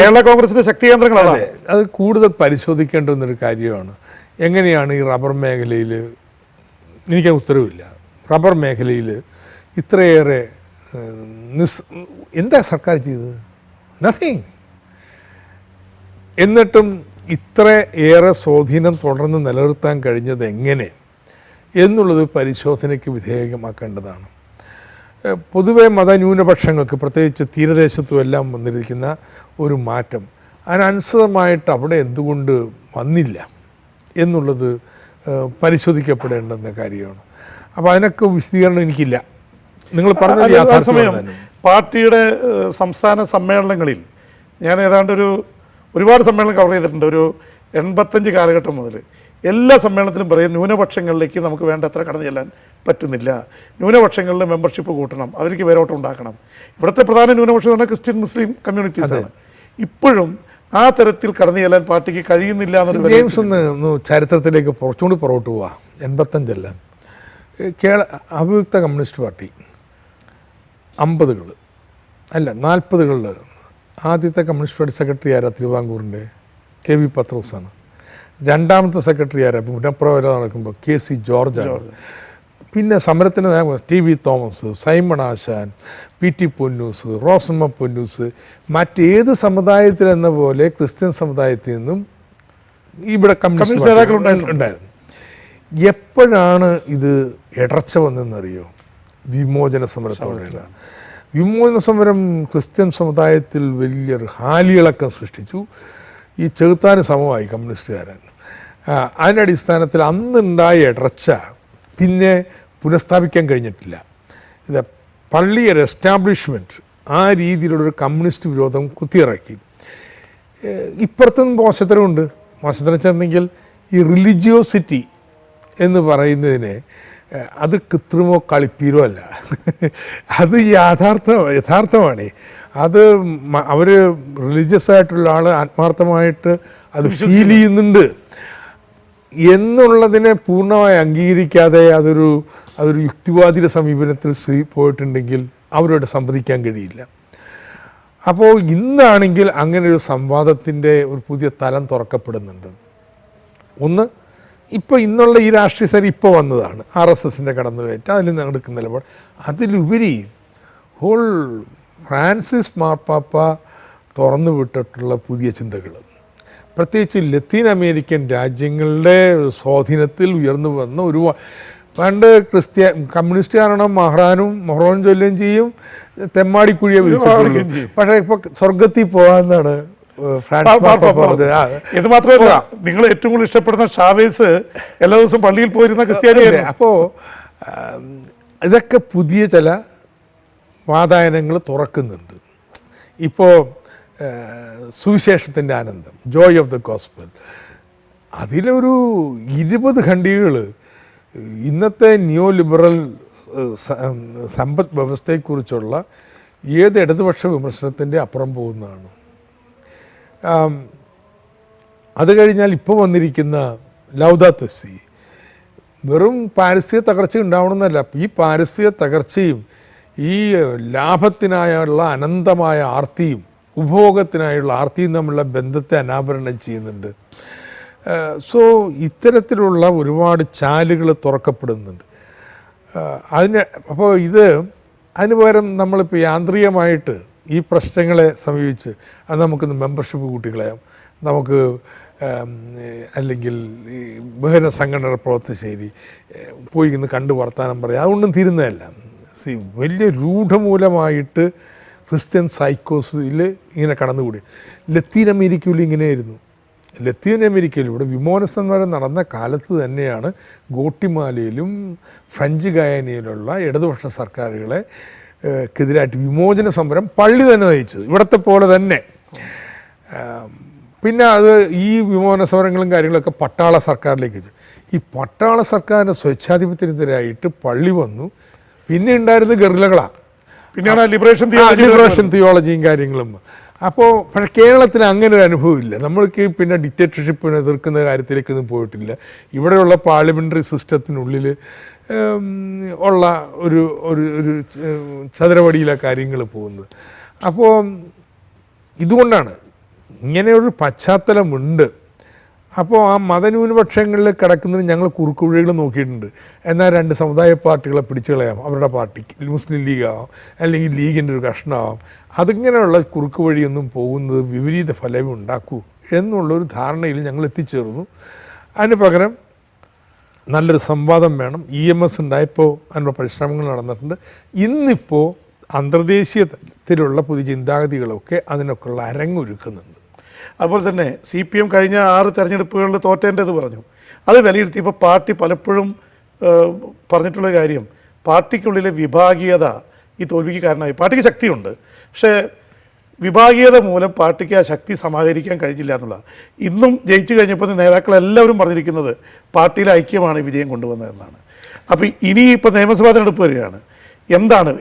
കേരള കോൺഗ്രസിന്റെ ശക്തി കേന്ദ്രങ്ങളാണ്. അത് കൂടുതൽ പരിശോധിക്കേണ്ടുന്നൊരു കാര്യമാണ്. എങ്ങനെയാണ് ഈ റബ്ബർ മേഖലയിൽ, എനിക്ക് ഉത്തരവില്ല, റബ്ബർ മേഖലയിൽ ഇത്രയേറെ എന്താ സർക്കാർ ചെയ്തത്? നത്തിങ്. എന്നിട്ടും ഇത്ര ഏറെ സ്വാധീനം തുടർന്ന് നിലനിർത്താൻ കഴിഞ്ഞത് എങ്ങനെ എന്നുള്ളത് പരിശോധനയ്ക്ക് വിധേയമാക്കേണ്ടതാണ്. പൊതുവെ മതന്യൂനപക്ഷങ്ങൾക്ക്, പ്രത്യേകിച്ച് തീരദേശത്തും എല്ലാം വന്നിരിക്കുന്ന ഒരു മാറ്റം, അതിനനുസൃതമായിട്ട് അവിടെ എന്തുകൊണ്ട് വന്നില്ല എന്നുള്ളത് പരിശോധിക്കപ്പെടേണ്ടുന്ന കാര്യമാണ്. അപ്പോൾ അതിനൊക്കെ വിശദീകരണം എനിക്കില്ല. നിങ്ങൾ പറഞ്ഞ സമയം പാർട്ടിയുടെ സംസ്ഥാന സമ്മേളനങ്ങളിൽ ഞാൻ ഏതാണ്ട് ഒരുപാട് സമ്മേളനം കവർ ചെയ്തിട്ടുണ്ട്. ഒരു 85 കാലഘട്ടം മുതൽ എല്ലാ സമ്മേളനത്തിലും പറയും ന്യൂനപക്ഷങ്ങളിലേക്ക് നമുക്ക് വേണ്ടത്ര കടന്നു ചെല്ലാൻ പറ്റുന്നില്ല, ന്യൂനപക്ഷങ്ങളുടെ മെമ്പർഷിപ്പ് കൂട്ടണം, അവർക്ക് വേരോട്ടം ഉണ്ടാക്കണം. ഇവിടുത്തെ പ്രധാന ന്യൂനപക്ഷം എന്ന് പറഞ്ഞാൽ ക്രിസ്ത്യൻ മുസ്ലിം കമ്മ്യൂണിറ്റീസാണ്. ഇപ്പോഴും ആ തരത്തിൽ കടന്നു ചെല്ലാൻ പാർട്ടിക്ക് കഴിയുന്നില്ല എന്നൊരു ജെയിംസ് ഒന്ന് ചരിത്രത്തിലേക്ക് കുറച്ചുകൂടി പുറകോട്ട് പോവാ. 85 അഭിയുക്ത കമ്മ്യൂണിസ്റ്റ് പാർട്ടി 50കൾ അല്ല 40കളിൽ ആദ്യത്തെ കമ്മ്യൂണിസ്റ്റ് പാർട്ടി സെക്രട്ടറി ആരാ? തിരുവിതാംകൂറിൻ്റെ KV പത്രോസാണ്. രണ്ടാമത്തെ സെക്രട്ടറി ആരാ? പുനഃപ്രവര നടക്കുമ്പോൾ KC ജോർജാണ്. പിന്നെ സമരത്തിന് TV തോമസ്, സൈമൺ ആശാൻ, PT പൊന്നൂസ്, റോസമ്മ പൊന്നൂസ്, മറ്റേത് സമുദായത്തിലെന്ന പോലെ ക്രിസ്ത്യൻ സമുദായത്തിൽ നിന്നും ഇവിടെ കമ്മ്യൂണിസ്റ്റ് നേതാക്കൾ ഉണ്ടായിരുന്നു. എപ്പോഴാണ് ഇത് ഇടർച്ച വന്നതെന്നറിയോ? വിമോചന സമരത്തോടെയാണ്. വിമോചന സമരം ക്രിസ്ത്യൻ സമുദായത്തിൽ വലിയൊരു ഹാലിയിളക്കം സൃഷ്ടിച്ചു. ഈ ചെകുത്താന് സമമായി കമ്മ്യൂണിസ്റ്റുകാരൻ. അതിൻ്റെ അടിസ്ഥാനത്തിൽ അന്നുണ്ടായ ഇടർച്ച പിന്നെ പുനഃസ്ഥാപിക്കാൻ കഴിഞ്ഞിട്ടില്ല. ഇത് പള്ളിയൊരു എസ്റ്റാബ്ലിഷ്മെൻറ്റ് ആ രീതിയിലുള്ളൊരു കമ്മ്യൂണിസ്റ്റ് വിരോധം കുത്തിയിറക്കി. ഇപ്പുറത്തും മോശത്തരമുണ്ട്. മോശത്തരം വെച്ചിട്ടുണ്ടെങ്കിൽ ഈ റിലിജിയോസിറ്റി എന്ന് പറയുന്നതിനെ അത് കൃത്രിമോ കളിപ്പീരോ അല്ല, അത് യഥാർത്ഥമാണ്. അത് അവർ റിലീജിയസ് ആയിട്ടുള്ള ആൾ ആത്മാർത്ഥമായിട്ട് അത് ഫീൽ ചെയ്യുന്നുണ്ട് എന്നുള്ളതിനെ പൂർണ്ണമായി അംഗീകരിക്കാതെ അതൊരു യുക്തിവാദിയുടെ സമീപനത്തിൽ പോയിട്ടുണ്ടെങ്കിൽ അവരോട് സംവദിക്കാൻ കഴിയില്ല. അപ്പോൾ ഇന്നാണെങ്കിൽ അങ്ങനെ ഒരു സംവാദത്തിൻ്റെ ഒരു പുതിയ തലം തുറക്കപ്പെടുന്നുണ്ട്. ഒന്ന്, ഇപ്പോൾ ഇന്നുള്ള ഈ രാഷ്ട്രീയക്കാർ ഇപ്പോൾ വന്നതാണ്, RSSൻ്റെ കടന്നുകയറ്റം, അതിൽ നടക്കുന്ന നിലപാട്. അതിലുപരി ഹോൾ ഫ്രാൻസിസ് മാർപ്പാപ്പ തുറന്നു വിട്ടിട്ടുള്ള പുതിയ ചിന്തകൾ, പ്രത്യേകിച്ച് ലത്തീൻ അമേരിക്കൻ രാജ്യങ്ങളുടെ സ്വാധീനത്തിൽ ഉയർന്നു വന്ന പണ്ട് കമ്മ്യൂണിസ്റ്റുകാരണം മൊഹ്റാനും ചൊല്ലുകയും ചെയ്യും, തെമ്മാടിക്കുഴിയെ വിളിക്കുകയും ചെയ്യും. പക്ഷേ ഇപ്പോൾ സ്വർഗത്തിൽ പോകാമെന്നാണ് ഇത് മാത്രമല്ല, നിങ്ങൾ ഏറ്റവും കൂടുതൽ ഇഷ്ടപ്പെടുന്ന ഷാവേസ് എല്ലാ ദിവസവും പള്ളിയിൽ പോയിരുന്ന ക്രിസ്ത്യാനിയായിരുന്നു. അപ്പോൾ ഇതൊക്കെ പുതിയ ചില വാതായനങ്ങൾ തുറക്കുന്നുണ്ട്. ഇപ്പോൾ സുവിശേഷത്തിൻ്റെ ആനന്ദം, ജോയ് ഓഫ് ദ ഗോസ്പൽ, അതിലൊരു 20 ഖണ്ഡികകൾ ഇന്നത്തെ ന്യൂ ലിബറൽ സമ്പദ് വ്യവസ്ഥയെക്കുറിച്ചുള്ള ഏത് ഇടതുപക്ഷ വിമർശനത്തിൻ്റെ അപ്പുറം പോകുന്നതാണ്. അത് കഴിഞ്ഞാൽ ഇപ്പോൾ വന്നിരിക്കുന്ന ലൗദാത്തോ സി വെറും പാരിസ്ഥിതിക തകർച്ച ഉണ്ടാവണമെന്നല്ല, ഈ പാരിസ്ഥിതിക തകർച്ചയും ഈ ലാഭത്തിനായുള്ള അനന്തമായ ആർത്തിയും ഉപഭോഗത്തിനായുള്ള ആർത്തിയും തമ്മിലുള്ള ബന്ധത്തെ അനാവരണം ചെയ്യുന്നുണ്ട്. സോ ഇത്തരത്തിലുള്ള ഒരുപാട് ചാലുകൾ തുറക്കപ്പെടുന്നുണ്ട്. അപ്പോൾ അതിന് പകരം നമ്മളിപ്പോൾ യാന്ത്രികമായിട്ട് ഈ പ്രശ്നങ്ങളെ സമീപിച്ച് അത് നമുക്കിന്ന് മെമ്പർഷിപ്പ് കൂട്ടിക്കളയാം, നമുക്ക് അല്ലെങ്കിൽ ഈ ബഹുജന സംഘടനയുടെ പ്രവർത്തനശൈലി പോയി ഇന്ന് കണ്ട് വർത്താനം പറയാം, അതൊന്നും തീരുന്നതല്ല. വലിയ രൂഢമൂലമായിട്ട് ക്രിസ്ത്യൻ സൈക്കോസിൽ ഇങ്ങനെ കടന്നുകൂടി. ലത്തീൻ അമേരിക്കയിൽ ഇങ്ങനെയായിരുന്നു. ലത്തീൻ അമേരിക്കയിൽ ഇവിടെ വിമോചനം നടന്ന കാലത്ത് തന്നെയാണ് ഗോട്ടിമാലയിലും ഫ്രഞ്ച് ഗയാനയിലുള്ള ഇടതുപക്ഷ സർക്കാരുകളെ ക്കെതിരായിട്ട് വിമോചന സമരം പള്ളി തന്നെ നയിച്ചത്, ഇവിടത്തെ പോലെ തന്നെ. പിന്നെ അത് ഈ വിമോചന സമരങ്ങളും കാര്യങ്ങളൊക്കെ പട്ടാള സർക്കാരിലേക്ക് വെച്ചു. ഈ പട്ടാള സർക്കാരിൻ്റെ സ്വേച്ഛാധിപത്യത്തിനെതിരായിട്ട് പള്ളി വന്നു. പിന്നെ ഉണ്ടായിരുന്ന ഗറില്ലകളാണ്, പിന്നെയാണ് ലിബറേഷൻ തിയോളജിയും കാര്യങ്ങളും. അപ്പോൾ പക്ഷേ കേരളത്തിൽ അങ്ങനെ ഒരു അനുഭവം ഇല്ല. നമ്മൾക്ക് പിന്നെ ഡിക്റ്റേറ്റർഷിപ്പിനെ എതിർക്കുന്ന കാര്യത്തിലേക്കൊന്നും പോയിട്ടില്ല. ഇവിടെയുള്ള പാർലമെൻ്ററി സിസ്റ്റത്തിനുള്ളിൽ ഉള്ള ഒരു ചതുരവടിയിലെ കാര്യങ്ങൾ പോകുന്നത്. അപ്പോൾ ഇതുകൊണ്ടാണ് ഇങ്ങനെയൊരു പശ്ചാത്തലമുണ്ട്. അപ്പോൾ ആ മതന്യൂനപക്ഷങ്ങളിൽ കിടക്കുന്നതിന് ഞങ്ങൾ കുറുക്കുവഴികൾ നോക്കിയിട്ടുണ്ട്. എന്നാൽ രണ്ട് സമുദായ പാർട്ടികളെ പിടിച്ചു കളയാം, അവരുടെ പാർട്ടിക്ക് മുസ്ലിം ലീഗാവാം അല്ലെങ്കിൽ ലീഗിൻ്റെ ഒരു കഷ്ണമാവാം. അതിങ്ങനെയുള്ള കുറുക്ക് വഴിയൊന്നും പോകുന്നത് വിപരീത ഫലം ഉണ്ടാക്കൂ എന്നുള്ളൊരു ധാരണയിൽ ഞങ്ങൾ എത്തിച്ചേർന്നു. അതിന് പകരം നല്ലൊരു സംവാദം വേണം. EMS ഉണ്ടായപ്പോൾ അതിനുള്ള പരിശ്രമങ്ങൾ നടന്നിട്ടുണ്ട്. ഇന്നിപ്പോൾ അന്തർദേശീയ തലത്തിലുള്ള പുതിയ ചിന്താഗതികളൊക്കെ അതിനൊക്കെയുള്ള അരങ്ങൊരുക്കുന്നുണ്ട്. അതുപോലെ തന്നെ CPM കഴിഞ്ഞ 6 തെരഞ്ഞെടുപ്പുകളിൽ തോറ്റേണ്ടത് പറഞ്ഞു. അത് വിലയിരുത്തിയപ്പോൾ പാർട്ടി പലപ്പോഴും പറഞ്ഞിട്ടുള്ള കാര്യം, പാർട്ടിക്കുള്ളിലെ വിഭാഗീയത ഈ തോൽവിക്ക് കാരണമായി. പാർട്ടിക്ക് ശക്തിയുണ്ട്, പക്ഷേ വിഭാഗീയത മൂലം പാർട്ടിക്ക് ആ ശക്തി സമാഹരിക്കാൻ കഴിഞ്ഞില്ല എന്നുള്ളതാണ്. ഇന്നും ജയിച്ചു കഴിഞ്ഞപ്പോൾ നേതാക്കളെല്ലാവരും പറഞ്ഞിരിക്കുന്നത് പാർട്ടിയിലെ ഐക്യമാണ് വിജയം കൊണ്ടുവന്നതെന്നാണ്. അപ്പോൾ ഇനി ഇപ്പോൾ നിയമസഭാ തെരഞ്ഞെടുപ്പ് വരികയാണ്.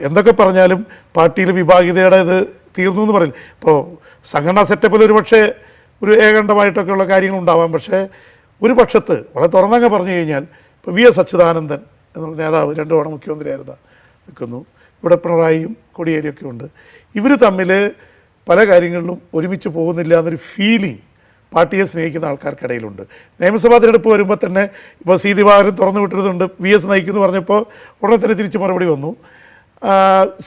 എന്തൊക്കെ പറഞ്ഞാലും പാർട്ടിയിൽ വിഭാഗീയതയുടെ ഇത് തീർന്നു എന്ന് പറയില്ല. ഇപ്പോൾ സംഘടനാ സെറ്റപ്പിൽ ഒരു ഏകണ്ഠമായിട്ടൊക്കെയുള്ള കാര്യങ്ങളുണ്ടാവാം. പക്ഷേ ഒരു പക്ഷത്ത് വളരെ തുറന്നങ്ങ് പറഞ്ഞു കഴിഞ്ഞാൽ ഇപ്പോൾ VS അച്യുതാനന്ദൻ എന്നുള്ള നേതാവ് 2 തവണ മുഖ്യമന്ത്രിയായിരുന്ന നിൽക്കുന്നു. ഇവിടെ പിണറായിയും കോടിയേരിയൊക്കെ ഉണ്ട്. ഇവർ തമ്മിൽ പല കാര്യങ്ങളിലും ഒരുമിച്ച് പോകുന്നില്ല എന്നൊരു ഫീലിംഗ് പാർട്ടിയെ സ്നേഹിക്കുന്ന ആൾക്കാർക്കിടയിലുണ്ട്. നിയമസഭാ തിരഞ്ഞെടുപ്പ് വരുമ്പോൾ തന്നെ ഇപ്പോൾ C. ദിവാകരൻ തുറന്നു വിട്ടിരുന്നുണ്ട്, VS നയിക്കുമെന്ന് പറഞ്ഞപ്പോൾ ഉടനെ തന്നെ തിരിച്ച് മറുപടി വന്നു.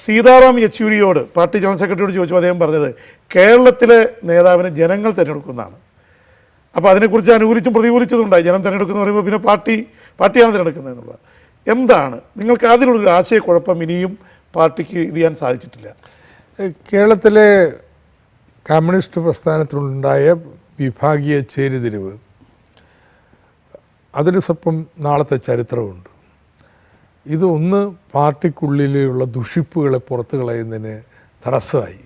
സീതാറാം യെച്ചൂരിയോട് പാർട്ടി ജനറൽ സെക്രട്ടറിയോട് ചോദിച്ചു, അദ്ദേഹം പറഞ്ഞത് കേരളത്തിലെ നേതാവിനെ ജനങ്ങൾ തിരഞ്ഞെടുക്കുന്നതാണ്. അപ്പോൾ അതിനെക്കുറിച്ച് അനുകൂലിച്ചും പ്രതികൂലിച്ചതുണ്ടായി. ജനം തിരഞ്ഞെടുക്കുന്ന പറയുമ്പോൾ പിന്നെ പാർട്ടിയാണ് തിരഞ്ഞെടുക്കുന്നത് എന്നുള്ളത്. എന്താണ് നിങ്ങൾക്ക് അതിലുള്ളൊരു ആശയക്കുഴപ്പം ഇനിയും പാർട്ടിക്ക് ഇത് ചെയ്യാൻ സാധിച്ചിട്ടില്ല? കേരളത്തിലെ കമ്മ്യൂണിസ്റ്റ് പ്രസ്ഥാനത്തിലുണ്ടായ വിഭാഗീയ ചേരിതിരിവ് അതിന് സ്വപ്പം നാളത്തെ ചരിത്രമുണ്ട്. ഇതൊന്ന് പാർട്ടിക്കുള്ളിലുള്ള ദുഷിപ്പുകളെ പുറത്തു കളയുന്നതിന് തടസ്സമായി.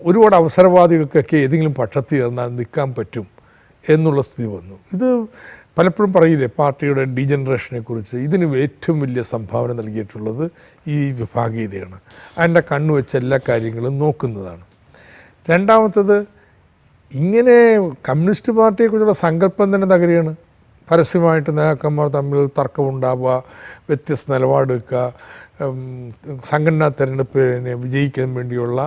ഒരുപാട് അവസരവാദികൾക്കൊക്കെ ഏതെങ്കിലും പക്ഷത്ത് ചേർന്നാൽ നിൽക്കാൻ പറ്റും എന്നുള്ള സ്ഥിതി വന്നു. ഇത് പലപ്പോഴും പറയില്ലേ പാർട്ടിയുടെ ഡീജനറേഷനെ കുറിച്ച്. ഇതിന് ഏറ്റവും വലിയ സംഭാവന നൽകിയിട്ടുള്ളത് ഈ വിഭാഗീയതയാണ്. അതിൻ്റെ കണ്ണുവെച്ച് എല്ലാ കാര്യങ്ങളും നോക്കുന്നതാണ്. രണ്ടാമത്തത്, ഇങ്ങനെ കമ്മ്യൂണിസ്റ്റ് പാർട്ടിയെക്കുറിച്ചുള്ള സങ്കല്പം തന്നെ തകരുകയാണ്. പരസ്യമായിട്ട് നേതാക്കന്മാർ തമ്മിൽ തർക്കമുണ്ടാവുക, വ്യത്യസ്ത നിലപാടെടുക്കുക, സംഘടനാ തെരഞ്ഞെടുപ്പിനെ വിജയിക്കാൻ വേണ്ടിയുള്ള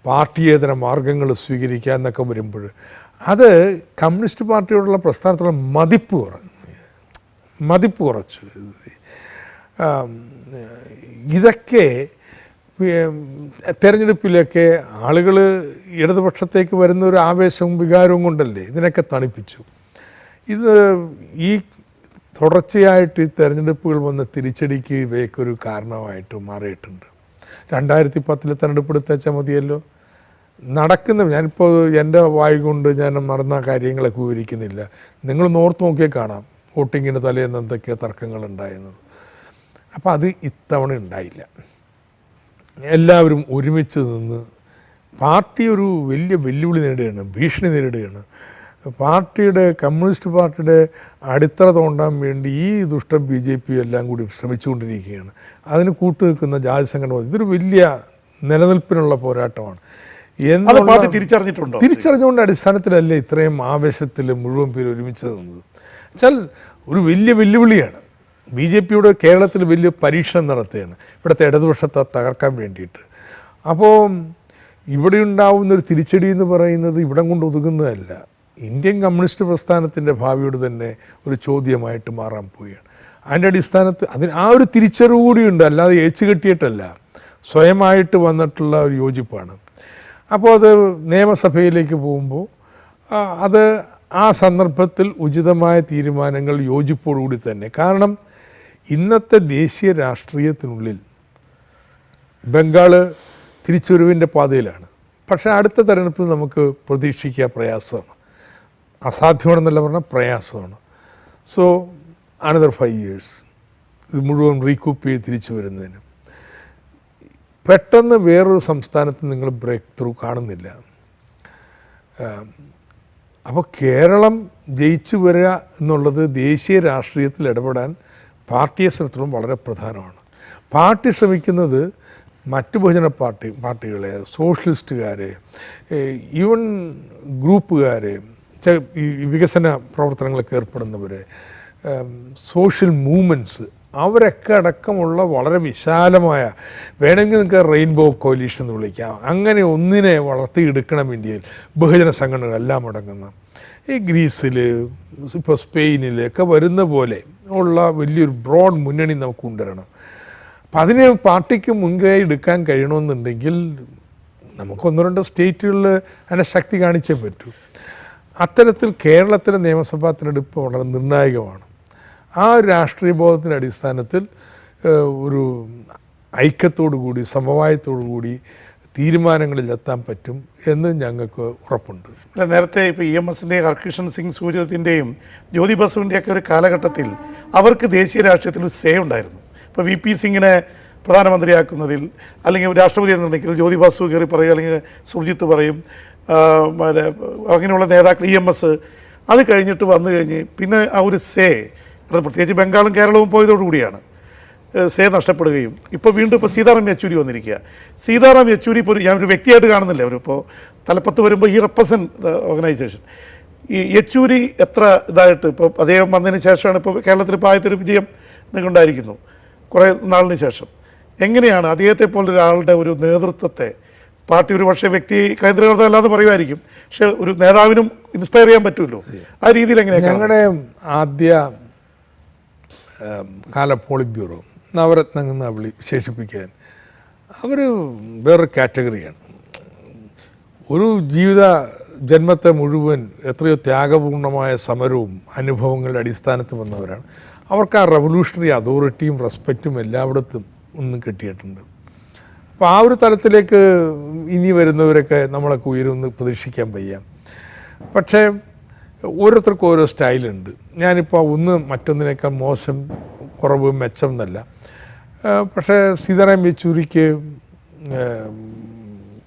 പാർട്ടിയേതര മാർഗങ്ങൾ സ്വീകരിക്കുക എന്നൊക്കെ വരുമ്പോൾ അത് കമ്മ്യൂണിസ്റ്റ് പാർട്ടിയോടുള്ള പ്രസ്ഥാനത്തുള്ള മതിപ്പ് കുറച്ചു. ഇതൊക്കെ തെരഞ്ഞെടുപ്പിലൊക്കെ ആളുകൾ ഇടതുപക്ഷത്തേക്ക് വരുന്ന ഒരു ആവേശവും വികാരവും കൊണ്ടല്ലേ ഇതിനൊക്കെ തണുപ്പിച്ചു. ഇത് ഈ തുടർച്ചയായിട്ട് ഈ തെരഞ്ഞെടുപ്പുകൾ വന്ന തിരിച്ചടിക്ക് ഇവയൊക്കൊരു കാരണമായിട്ട് മാറിയിട്ടുണ്ട്. 2010 തെരഞ്ഞെടുപ്പ് എടുത്താൽ മതിയല്ലോ. ഞാനിപ്പോൾ എൻ്റെ വായി കൊണ്ട് ഞാൻ മറന്ന കാര്യങ്ങളൊക്കെ വിവരിക്കുന്നില്ല. നിങ്ങൾ നോർത്ത് നോക്കിയാൽ കാണാം വോട്ടിങ്ങിന് തലേന്ന് എന്തൊക്കെ തർക്കങ്ങളുണ്ടായെന്നത്. അപ്പോൾ അത് ഇത്തവണ ഉണ്ടായില്ല. എല്ലാവരും ഒരുമിച്ച് നിന്ന് പാർട്ടി ഒരു വലിയ വെല്ലുവിളി നേടുകയാണ്, ഭീഷണി നേരിടുകയാണ്. കമ്മ്യൂണിസ്റ്റ് പാർട്ടിയുടെ അടിത്തറ തോണ്ടാൻ വേണ്ടി ഈ ദുഷ്ടം BJP എല്ലാം കൂടി ശ്രമിച്ചുകൊണ്ടിരിക്കുകയാണ്. അതിന് കൂട്ടുനിൽക്കുന്ന ജാതി സംഘടന ഇതൊരു വലിയ നിലനിൽപ്പിനുള്ള പോരാട്ടമാണ്. പാർട്ടി തിരിച്ചറിഞ്ഞുകൊണ്ട് അടിസ്ഥാനത്തിലല്ലേ ഇത്രയും ആവേശത്തിൽ മുഴുവൻ പേര് ഒരുമിച്ച് നിന്നത് വെച്ചാൽ ഒരു വലിയ വെല്ലുവിളിയാണ്. BJPയുടെ കേരളത്തിൽ വലിയ പരീക്ഷണം നടത്തുകയാണ് ഇവിടുത്തെ ഇടതുപക്ഷത്തെ തകർക്കാൻ വേണ്ടിയിട്ട്. അപ്പോൾ ഇവിടെ ഉണ്ടാവുന്നൊരു തിരിച്ചടി എന്ന് പറയുന്നത് ഇവിടം കൊണ്ട് ഒതുങ്ങുന്നതല്ല, ഇന്ത്യൻ കമ്മ്യൂണിസ്റ്റ് പ്രസ്ഥാനത്തിൻ്റെ ഭാവിയോട് തന്നെ ഒരു ചോദ്യമായിട്ട് മാറാൻ പോവുകയാണ്. അതിൻ്റെ അടിസ്ഥാനത്തിൽ ആ ഒരു തിരിച്ചറിവ് കൂടിയുണ്ട്, അല്ലാതെ ഏച്ചു കെട്ടിയിട്ടല്ല, സ്വയമായിട്ട് വന്നിട്ടുള്ള ഒരു യോജിപ്പാണ്. അപ്പോൾ അത് നിയമസഭയിലേക്ക് പോകുമ്പോൾ അത് ആ സന്ദർഭത്തിൽ ഉചിതമായ തീരുമാനങ്ങൾ യോജിപ്പോടുകൂടി തന്നെ. കാരണം ഇന്നത്തെ ദേശീയ രാഷ്ട്രീയത്തിനുള്ളിൽ ബംഗാൾ തിരിച്ചുവരവിൻ്റെ പാതയിലാണ്. പക്ഷേ അടുത്ത തെരഞ്ഞെടുപ്പിൽ നമുക്ക് പ്രതീക്ഷിക്കുക പ്രയാസമാണ്, അസാധ്യമാണെന്നല്ല പറഞ്ഞാൽ പ്രയാസമാണ്. സോ അനദർ 5 years ഇത് മുഴുവൻ റീകൂപ്പ് ചെയ്ത് തിരിച്ചു വരുന്നതിന്. പെട്ടെന്ന് വേറൊരു സംസ്ഥാനത്ത് നിങ്ങൾ ബ്രേക്ക് ത്രൂ കാണുന്നില്ല. അപ്പോൾ കേരളം ജയിച്ചു വരിക എന്നുള്ളത് ദേശീയ രാഷ്ട്രീയത്തിൽ ഇടപെടാൻ പാർട്ടിയെ സംബന്ധിച്ചിടത്തോളം വളരെ പ്രധാനമാണ്. പാർട്ടി ശ്രമിക്കുന്നത് മറ്റ് ബഹുജന പാർട്ടികളെ, സോഷ്യലിസ്റ്റുകാരെ, ഈവൻ ഗ്രൂപ്പുകാരെ, ഈ വികസന പ്രവർത്തനങ്ങളൊക്കെ ഏർപ്പെടുന്നവരെ, സോഷ്യൽ മൂവ്മെൻറ്റ്സ്, അവരൊക്കെ അടക്കമുള്ള വളരെ വിശാലമായ, വേണമെങ്കിൽ നിങ്ങൾക്ക് റെയിൻബോ കോലീഷൻ എന്ന് വിളിക്കാം, അങ്ങനെ ഒന്നിനെ വളർത്തിയെടുക്കണം ഇന്ത്യയിൽ. ബഹുജന സംഘടനകളെല്ലാം അടങ്ങുന്ന ഈ ഗ്രീസിൽ, ഇപ്പോൾ സ്പെയിനിലൊക്കെ വരുന്ന പോലെ ഉള്ള വലിയൊരു ബ്രോഡ് മുന്നണി നമുക്ക് കൊണ്ടുവരണം. അപ്പം അതിനെ പാർട്ടിക്ക് മുൻകൈ എടുക്കാൻ കഴിയണമെന്നുണ്ടെങ്കിൽ നമുക്ക് 1-2 സ്റ്റേറ്റുകളിൽ അതിനെ ശക്തി കാണിച്ചേ പറ്റൂ. അത്തരത്തിൽ കേരളത്തിലെ നിയമസഭാ തിരഞ്ഞെടുപ്പ് വളരെ നിർണായകമാണ്. ആ രാഷ്ട്രീയ ബോധത്തിൻ്റെ അടിസ്ഥാനത്തിൽ ഒരു ഐക്യത്തോടു കൂടി, സമവായത്തോടു കൂടി തീരുമാനങ്ങളിലെത്താൻ പറ്റും എന്ന് ഞങ്ങൾക്ക് ഉറപ്പുണ്ട്. അല്ല, നേരത്തെ ഇപ്പോൾ EMSൻ്റെയും ഹർകിഷൻ സിംഗ് സൂചിതത്തിൻ്റെയും ജ്യോതി ബസുവിൻ്റെയൊക്കെ ഒരു കാലഘട്ടത്തിൽ അവർക്ക് ദേശീയ രാഷ്ട്രീയത്തിൽ ഒരു സേ ഉണ്ടായിരുന്നു. ഇപ്പോൾ VP സിംഗിനെ പ്രധാനമന്ത്രിയാക്കുന്നതിൽ അല്ലെങ്കിൽ രാഷ്ട്രപതിയെ നിർണ്ണയിക്കുന്നതിൽ ജ്യോതി ബസു കയറി പറയും, അല്ലെങ്കിൽ സുർജിത്ത് പറയും, അങ്ങനെയുള്ള നേതാക്കൾ EMS. അത് കഴിഞ്ഞിട്ട് വന്നു കഴിഞ്ഞ് പിന്നെ ആ ഒരു സേ, അത് പ്രത്യേകിച്ച് ബംഗാളും കേരളവും പോയതോടുകൂടിയാണ് സേ നഷ്ടപ്പെടുകയും ഇപ്പോൾ വീണ്ടും ഇപ്പോൾ സീതാറാം യെച്ചൂരി വന്നിരിക്കുക. സീതാറാം യെച്ചൂരി ഇപ്പോൾ ഞാനൊരു വ്യക്തിയായിട്ട് കാണുന്നില്ല, ഇപ്പോൾ തലപ്പത്ത് വരുമ്പോൾ ഈ റെപ്രസെൻറ്റ് ഓർഗനൈസേഷൻ, ഈ യെച്ചൂരി എത്ര ഇതായിട്ട് ഇപ്പോൾ അദ്ദേഹം വന്നതിന് ശേഷമാണ് ഇപ്പോൾ കേരളത്തിൽ ഇപ്പോൾ ആദ്യത്തെ ഒരു വിജയം നിങ്ങൾക്കുണ്ടായിരിക്കുന്നു കുറേ നാളിന് ശേഷം. എങ്ങനെയാണ് അദ്ദേഹത്തെ പോലൊരാളുടെ ഒരു നേതൃത്വത്തെ പാർട്ടി ഒരു പക്ഷേ വ്യക്തി കേന്ദ്രീകൃതം അല്ലാതെ പറയുമായിരിക്കും, പക്ഷെ ഒരു നേതാവിനും ഇൻസ്പയർ ചെയ്യാൻ പറ്റുമല്ലോ, ആ രീതിയിൽ എങ്ങനെയാണ്? ഞങ്ങളുടെ ആദ്യ കാല പോളിറ്റ് ബ്യൂറോ നവരത്നങ്ങൾ വിശേഷിപ്പിക്കാൻ അവർ വേറൊരു കാറ്റഗറിയാണ്. ഒരു ജന്മത്തെ മുഴുവൻ എത്രയോ ത്യാഗപൂർണമായ സമരവും അനുഭവങ്ങളുടെ അടിസ്ഥാനത്തിൽ വന്നവരാണ്. അവർക്ക് ആ റവല്യൂഷണറി അതോറിറ്റിയും റെസ്പെക്റ്റും എല്ലായിടത്തും ഒന്നും കിട്ടിയിട്ടുണ്ട്. അപ്പോൾ ആ ഒരു തലത്തിലേക്ക് ഇനി വരുന്നവരൊക്കെ നമ്മളൊക്കെ ഉയരുമെന്ന് പ്രതീക്ഷിക്കാൻ വയ്യ. പക്ഷേ ഓരോരുത്തർക്കും ഓരോ സ്റ്റൈലുണ്ട്. ഞാനിപ്പോൾ ഒന്ന് മറ്റൊന്നിനേക്കാൾ മോശം, കുറവ്, മെച്ചം എന്നല്ല. പക്ഷേ സീതാറാം യെച്ചൂരിക്ക്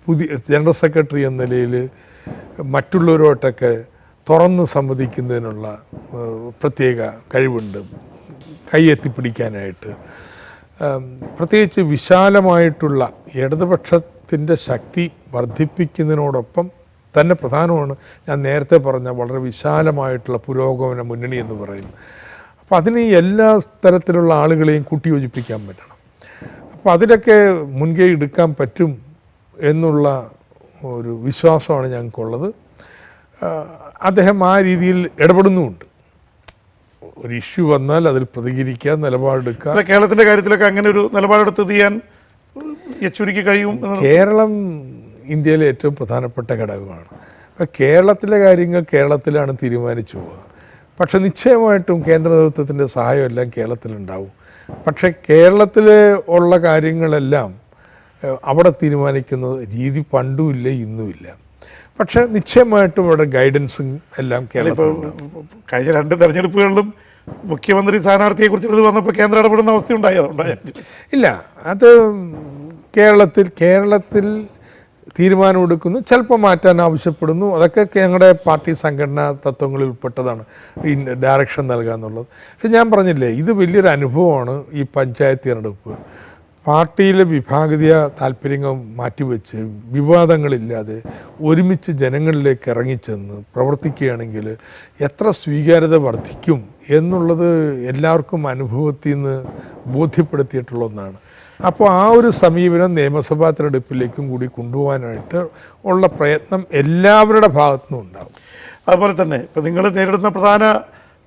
പുതിയ ജനറൽ സെക്രട്ടറി എന്ന നിലയിൽ മറ്റുള്ളവരോട്ടൊക്കെ തുറന്ന് സംവദിക്കുന്നതിനുള്ള പ്രത്യേക കഴിവുണ്ട്, കൈയെത്തിപ്പിടിക്കാനായിട്ട്. പ്രത്യേകിച്ച് വിശാലമായിട്ടുള്ള ഇടതുപക്ഷത്തിൻ്റെ ശക്തി വർദ്ധിപ്പിക്കുന്നതിനോടൊപ്പം തന്നെ പ്രധാനമാണ് ഞാൻ നേരത്തെ പറഞ്ഞ വളരെ വിശാലമായിട്ടുള്ള പുരോഗമന മുന്നണി എന്ന് പറയുന്നത്. അപ്പോൾ അതിന് എല്ലാ തരത്തിലുള്ള ആളുകളെയും കൂട്ടിയോജിപ്പിക്കാൻ പറ്റണം. അപ്പോൾ അതിലൊക്കെ മുൻകൈ എടുക്കാൻ പറ്റും എന്നുള്ള ഒരു വിശ്വാസമാണ് ഞങ്ങൾക്കുള്ളത്. അദ്ദേഹം ആ രീതിയിൽ ഇടപെടുന്നുമുണ്ട്. ഒരു ഇഷ്യൂ വന്നാൽ അതിൽ പ്രതികരിക്കുക, നിലപാടെടുക്കുക. കേരളത്തിൻ്റെ കാര്യത്തിലൊക്കെ അങ്ങനെ ഒരു നിലപാടെടുത്ത് ചെയ്യാൻ യെച്ചൂരിക്ക് കഴിയും. കേരളം ഇന്ത്യയിലെ ഏറ്റവും പ്രധാനപ്പെട്ട ഘടകമാണ്. അപ്പോൾ കേരളത്തിലെ കാര്യങ്ങൾ കേരളത്തിലാണ് തീരുമാനിച്ചു പോവുക. പക്ഷെ നിശ്ചയമായിട്ടും കേന്ദ്ര നേതൃത്വത്തിൻ്റെ സഹായം എല്ലാം കേരളത്തിലുണ്ടാവും. പക്ഷേ കേരളത്തിൽ ഉള്ള കാര്യങ്ങളെല്ലാം അവിടെ തീരുമാനിക്കുന്ന രീതി പണ്ടുമില്ല, ഇന്നുമില്ല. പക്ഷേ നിശ്ചയമായിട്ടും ഇവിടെ ഗൈഡൻസും എല്ലാം കേരളത്തിൽ. കഴിഞ്ഞ 2 തെരഞ്ഞെടുപ്പുകളിലും മുഖ്യമന്ത്രി സ്ഥാനാർത്ഥിയെക്കുറിച്ച് ഇത് വന്നപ്പോൾ കേന്ദ്രം ഇടപെടുന്ന അവസ്ഥ ഉണ്ടായ ഇല്ല. അത് കേരളത്തിൽ തീരുമാനമെടുക്കുന്നു, ചിലപ്പോൾ മാറ്റാൻ ആവശ്യപ്പെടുന്നു. അതൊക്കെ ഞങ്ങളുടെ പാർട്ടി സംഘടനാ തത്വങ്ങളിൽ ഉൾപ്പെട്ടതാണ്, ഈ ഡയറക്ഷൻ നൽകുക എന്നുള്ളത്. പക്ഷെ ഞാൻ പറഞ്ഞില്ലേ, ഇത് വലിയൊരു അനുഭവമാണ്. ഈ പഞ്ചായത്ത് തിരഞ്ഞെടുപ്പ് പാർട്ടിയിലെ വിഭാഗീയ താല്പര്യങ്ങൾ മാറ്റിവെച്ച് വിവാദങ്ങളില്ലാതെ ഒരുമിച്ച് ജനങ്ങളിലേക്ക് ഇറങ്ങിച്ചെന്ന് പ്രവർത്തിക്കുകയാണെങ്കിൽ എത്ര സ്വീകാര്യത വർദ്ധിക്കും എന്നുള്ളത് എല്ലാവർക്കും അനുഭവത്തിൽ നിന്ന് ബോധ്യപ്പെടുത്തിയിട്ടുള്ള ഒന്നാണ്. അപ്പോൾ ആ ഒരു സമീപനം നിയമസഭാ തിരഞ്ഞെടുപ്പിലേക്കും കൂടി കൊണ്ടുപോകാനായിട്ട് ഉള്ള പ്രയത്നം എല്ലാവരുടെ ഭാഗത്തുനിന്നും ഉണ്ടാകും. അതുപോലെ തന്നെ ഇപ്പോൾ നിങ്ങൾ നേരിടുന്ന പ്രധാന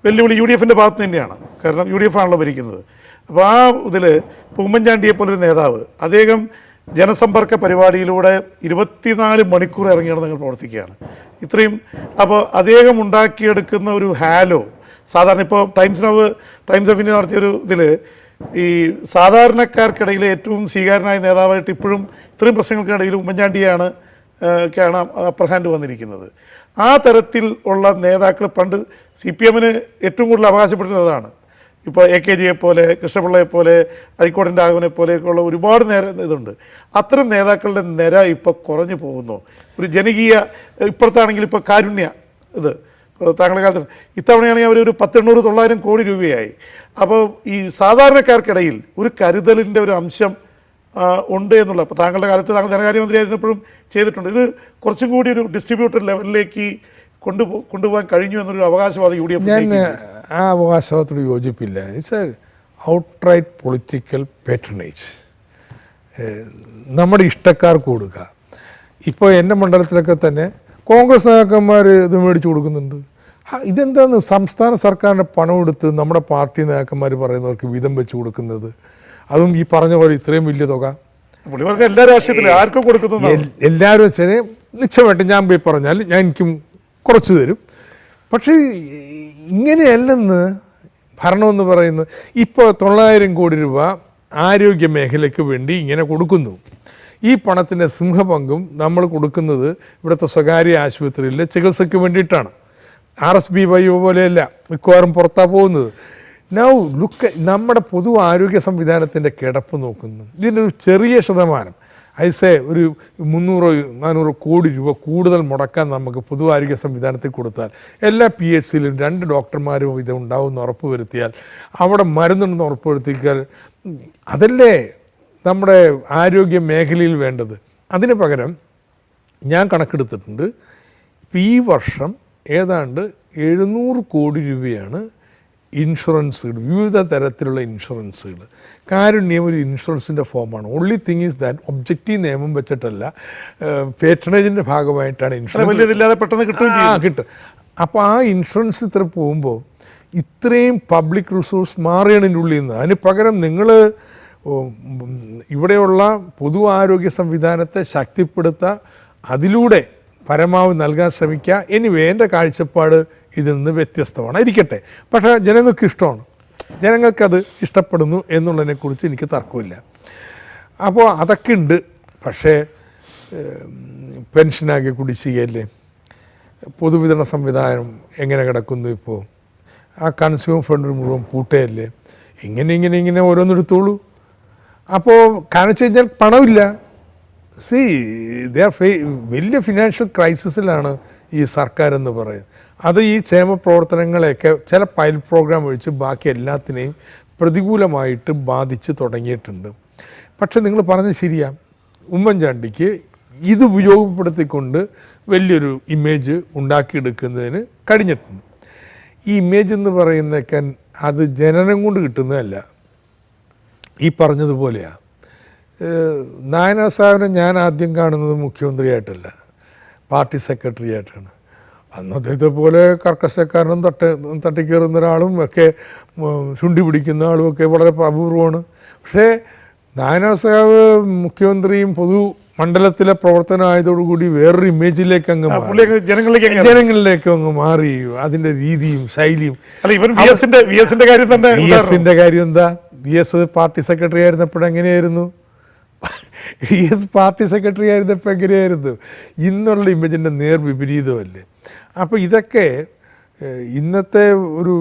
വെല്ലുവിളി UDFൻ്റെ ഭാഗത്ത് തന്നെയാണ്. കാരണം UDF ആണല്ലോ ഭരിക്കുന്നത്. അപ്പോൾ ആ ഇതിൽ ഇപ്പോൾ ഉമ്മൻചാണ്ടിയെ പോലൊരു നേതാവ് അദ്ദേഹം ജനസമ്പർക്ക പരിപാടിയിലൂടെ 24 മണിക്കൂർ ഇറങ്ങിയാണ് നിങ്ങൾ പ്രവർത്തിക്കുകയാണ് ഇത്രയും. അപ്പോൾ അദ്ദേഹം ഉണ്ടാക്കിയെടുക്കുന്ന ഒരു ഹാലോ സാധാരണ ഇപ്പോൾ ടൈംസ് ഓഫ് ഇന്ത്യ നടത്തിയൊരു ഇതിൽ ഈ സാധാരണക്കാർക്കിടയിൽ ഏറ്റവും സ്വീകാര്യനായ നേതാവായിട്ട് ഇപ്പോഴും ഇത്രയും പ്രശ്നങ്ങൾക്കിടയിൽ ഉമ്മൻചാണ്ടിയാണ് അപ്പർ ഹാൻഡ് വന്നിരിക്കുന്നത്. ആ തരത്തിൽ ഉള്ള നേതാക്കൾ പണ്ട് CPMന് ഏറ്റവും കൂടുതൽ അവകാശപ്പെട്ടിരുന്നതാണ്. ഇപ്പോൾ AKജിയെ പോലെ, കൃഷ്ണപിള്ളയെ പോലെ, അഴിക്കോടിൻ്റെ ആഗമനെ പോലെയൊക്കെയുള്ള ഒരുപാട് ഇതുണ്ട്. അത്തരം നേതാക്കളുടെ നിര ഇപ്പോൾ കുറഞ്ഞു പോകുന്നു. ഒരു ജനകീയ ഇപ്പുറത്താണെങ്കിൽ ഇപ്പോൾ കാരുണ്യ ഇത് താങ്കളുടെ കാലത്ത് ഇത്തവണയാണെങ്കിൽ അവരൊരു 800-900 കോടി രൂപയായി. അപ്പോൾ ഈ സാധാരണക്കാർക്കിടയിൽ ഒരു കരുതലിൻ്റെ ഒരു അംശം ഉണ്ട് എന്നുള്ള ഇപ്പോൾ താങ്കളുടെ കാലത്ത് താങ്കൾ ധനകാര്യമന്ത്രിയായിരുന്നപ്പോഴും ചെയ്തിട്ടുണ്ട്. ഇത് കുറച്ചും കൂടി ഒരു ഡിസ്ട്രിബ്യൂട്ടർ ലെവലിലേക്ക് കൊണ്ടുപോകാൻ കഴിഞ്ഞു എന്നൊരു അവകാശവാദം UDF. ഞാൻ ആ അവകാശവാദത്തോട് യോജിപ്പില്ല. It's A outright political patronage. നമ്മുടെ ഇഷ്ടക്കാർക്ക് കൊടുക്കുക. ഇപ്പോൾ എൻ്റെ മണ്ഡലത്തിലൊക്കെ തന്നെ കോൺഗ്രസ് നേതാക്കന്മാർ ഇത് മേടിച്ചു കൊടുക്കുന്നുണ്ട്. ഇതെന്താന്ന് സംസ്ഥാന സർക്കാരിൻ്റെ പണം എടുത്ത് നമ്മുടെ പാർട്ടി നേതാക്കന്മാർ പറയുന്നവർക്ക് വീതം വെച്ച് കൊടുക്കുന്നത്, അതും ഈ പറഞ്ഞ പോലെ ഇത്രയും വലിയ തുക എല്ലാ രാഷ്ട്രീയത്തിലും ആർക്കും കൊടുക്കുന്നു. എല്ലാവരും വെച്ചാൽ നിശ്ചയമായിട്ട് ഞാൻ പോയി പറഞ്ഞാൽ ഞാൻ എനിക്കും കുറച്ച് തരും. പക്ഷേ ഇങ്ങനെയല്ലെന്ന് ഭരണമെന്ന് പറയുന്നത്. ഇപ്പോൾ 900 കോടി രൂപ ആരോഗ്യ മേഖലയ്ക്ക് വേണ്ടി ഇങ്ങനെ കൊടുക്കുന്നു. ഈ പണത്തിൻ്റെ സിംഹപങ്കും നമ്മൾ കൊടുക്കുന്നത് ഇവിടുത്തെ സ്വകാര്യ ആശുപത്രിയിലെ ചികിത്സയ്ക്ക് വേണ്ടിയിട്ടാണ്. RSBY പോലെയല്ല, മിക്കവാറും പുറത്താണ് പോകുന്നത്. നൗ ലുക്ക്, നമ്മുടെ പൊതു ആരോഗ്യ സംവിധാനത്തിൻ്റെ കിടപ്പ് നോക്കുന്നു. ഇതിൻ്റെ ഒരു ചെറിയ ശതമാനം ഒരു 300-400 കോടി രൂപ കൂടുതൽ മുടക്കാൻ നമുക്ക് പൊതു ആരോഗ്യ സംവിധാനത്തിൽ കൊടുത്താൽ, എല്ലാ PHCയിലും 2 ഡോക്ടർമാരും ഇത് ഉണ്ടാവുമെന്ന് ഉറപ്പ് വരുത്തിയാൽ, അവിടെ മരുന്നുണ്ടെന്ന് ഉറപ്പ് വരുത്തിയാൽ, അതല്ലേ നമ്മുടെ ആരോഗ്യ മേഖലയിൽ വേണ്ടത്. അതിന് പകരം ഞാൻ കണക്കെടുത്തിട്ടുണ്ട്, ഇപ്പോൾ ഈ വർഷം ഏതാണ്ട് 700 കോടി രൂപയാണ് ഇൻഷുറൻസുകൾ, വിവിധ തരത്തിലുള്ള ഇൻഷുറൻസുകൾ. കാരുണ്യം ഒരു ഇൻഷുറൻസിൻ്റെ ഫോമാണ്. Only thing is that objective നിയമം വെച്ചിട്ടല്ല, പേട്രണേജിൻ്റെ ഭാഗമായിട്ടാണ് ഇൻഷുറൻസ് കിട്ടും. അപ്പോൾ ആ ഇൻഷുറൻസ് ഇത്ര പോകുമ്പോൾ ഇത്രയും പബ്ലിക് റിസോഴ്സ് മാറിയാണ് ഇതിൻ്റെ ഉള്ളിൽ നിന്ന്. അതിന് പകരം നിങ്ങൾ ഇവിടെയുള്ള പൊതു ആരോഗ്യ സംവിധാനത്തെ ശക്തിപ്പെടുത്തുക, അതിലൂടെ പരമാവധി നൽകാൻ ശ്രമിക്കുക. എൻ്റെ കാഴ്ചപ്പാട് ഇതിൽ നിന്ന് വ്യത്യസ്തമാണ്, ഇരിക്കട്ടെ. പക്ഷേ ജനങ്ങൾക്ക് ഇഷ്ടമാണ്, ജനങ്ങൾക്കത് ഇഷ്ടപ്പെടുന്നു എന്നുള്ളതിനെക്കുറിച്ച് എനിക്ക് തർക്കമില്ല. അപ്പോൾ അതൊക്കെ ഉണ്ട്. പക്ഷേ പെൻഷനാകെ കുടിശ്ശികയല്ലേ, പൊതുവിതരണ സംവിധാനം എങ്ങനെ കിടക്കുന്നു, ഇപ്പോൾ ആ കൺസ്യൂമർ ഫണ്ട് മുഴുവൻ പൂട്ടയല്ലേ, ഇങ്ങനെ ഓരോന്നെടുത്തോളൂ. അപ്പോൾ കാരണം വെച്ച് കഴിഞ്ഞാൽ പണമില്ല. വലിയ ഫിനാൻഷ്യൽ ക്രൈസിസിലാണ് ഈ സർക്കാർ എന്ന് പറയുന്നത്. അത് ഈ ക്ഷേമ പ്രവർത്തനങ്ങളെയൊക്കെ ചില പൈലറ്റ് പ്രോഗ്രാം ഒഴിച്ച് ബാക്കി എല്ലാത്തിനെയും പ്രതികൂലമായിട്ട് ബാധിച്ച് തുടങ്ങിയിട്ടുണ്ട്. പക്ഷെ നിങ്ങൾ പറഞ്ഞത് ശരിയാ, ഉമ്മൻചാണ്ടിക്ക് ഇത് ഉപയോഗപ്പെടുത്തിക്കൊണ്ട് വലിയൊരു ഇമേജ് ഉണ്ടാക്കിയെടുക്കുന്നതിന് കഴിഞ്ഞിട്ടുണ്ട്. ഈ ഇമേജ് എന്ന് പറയുന്നതൊക്കെ അത് ജനനം കൊണ്ട് കിട്ടുന്നതല്ല. ഈ പറഞ്ഞതുപോലെയാണ്. നായനാർ സാഹിബിനെ ഞാൻ ആദ്യം കാണുന്നത് മുഖ്യമന്ത്രിയായിട്ടല്ല, പാർട്ടി സെക്രട്ടറി ആയിട്ടാണ്. അന്ന് അദ്ദേഹത്തെ പോലെ കർക്കശക്കാരനും തട്ടിക്കയറുന്ന ഒരാളും ഒക്കെ ചുണ്ടി പിടിക്കുന്ന ആളും ഒക്കെ വളരെ അപൂർവമാണ്. പക്ഷേ നായനാർ സാഹിബ് മുഖ്യമന്ത്രിയും പൊതു മണ്ഡലത്തിലെ പ്രവർത്തനമായതോടുകൂടി വേറൊരു ഇമേജിലേക്ക് അങ്ങ് ജനങ്ങളിലേക്ക് അങ്ങ് മാറി. അതിൻ്റെ രീതിയും ശൈലിയും. VSന്റെ കാര്യം എന്താ? VS പാർട്ടി സെക്രട്ടറി ആയിരുന്നപ്പോഴെങ്ങനെയായിരുന്നു? പാർട്ടി സെക്രട്ടറി ആയിരുന്നപ്പോൾ എങ്ങനെയായിരുന്നു? ഇന്നുള്ള ഇമേജിൻ്റെ നേർവിപരീതമല്ലേ. അപ്പോൾ ഇതൊക്കെ ഇന്നത്തെ ഒരു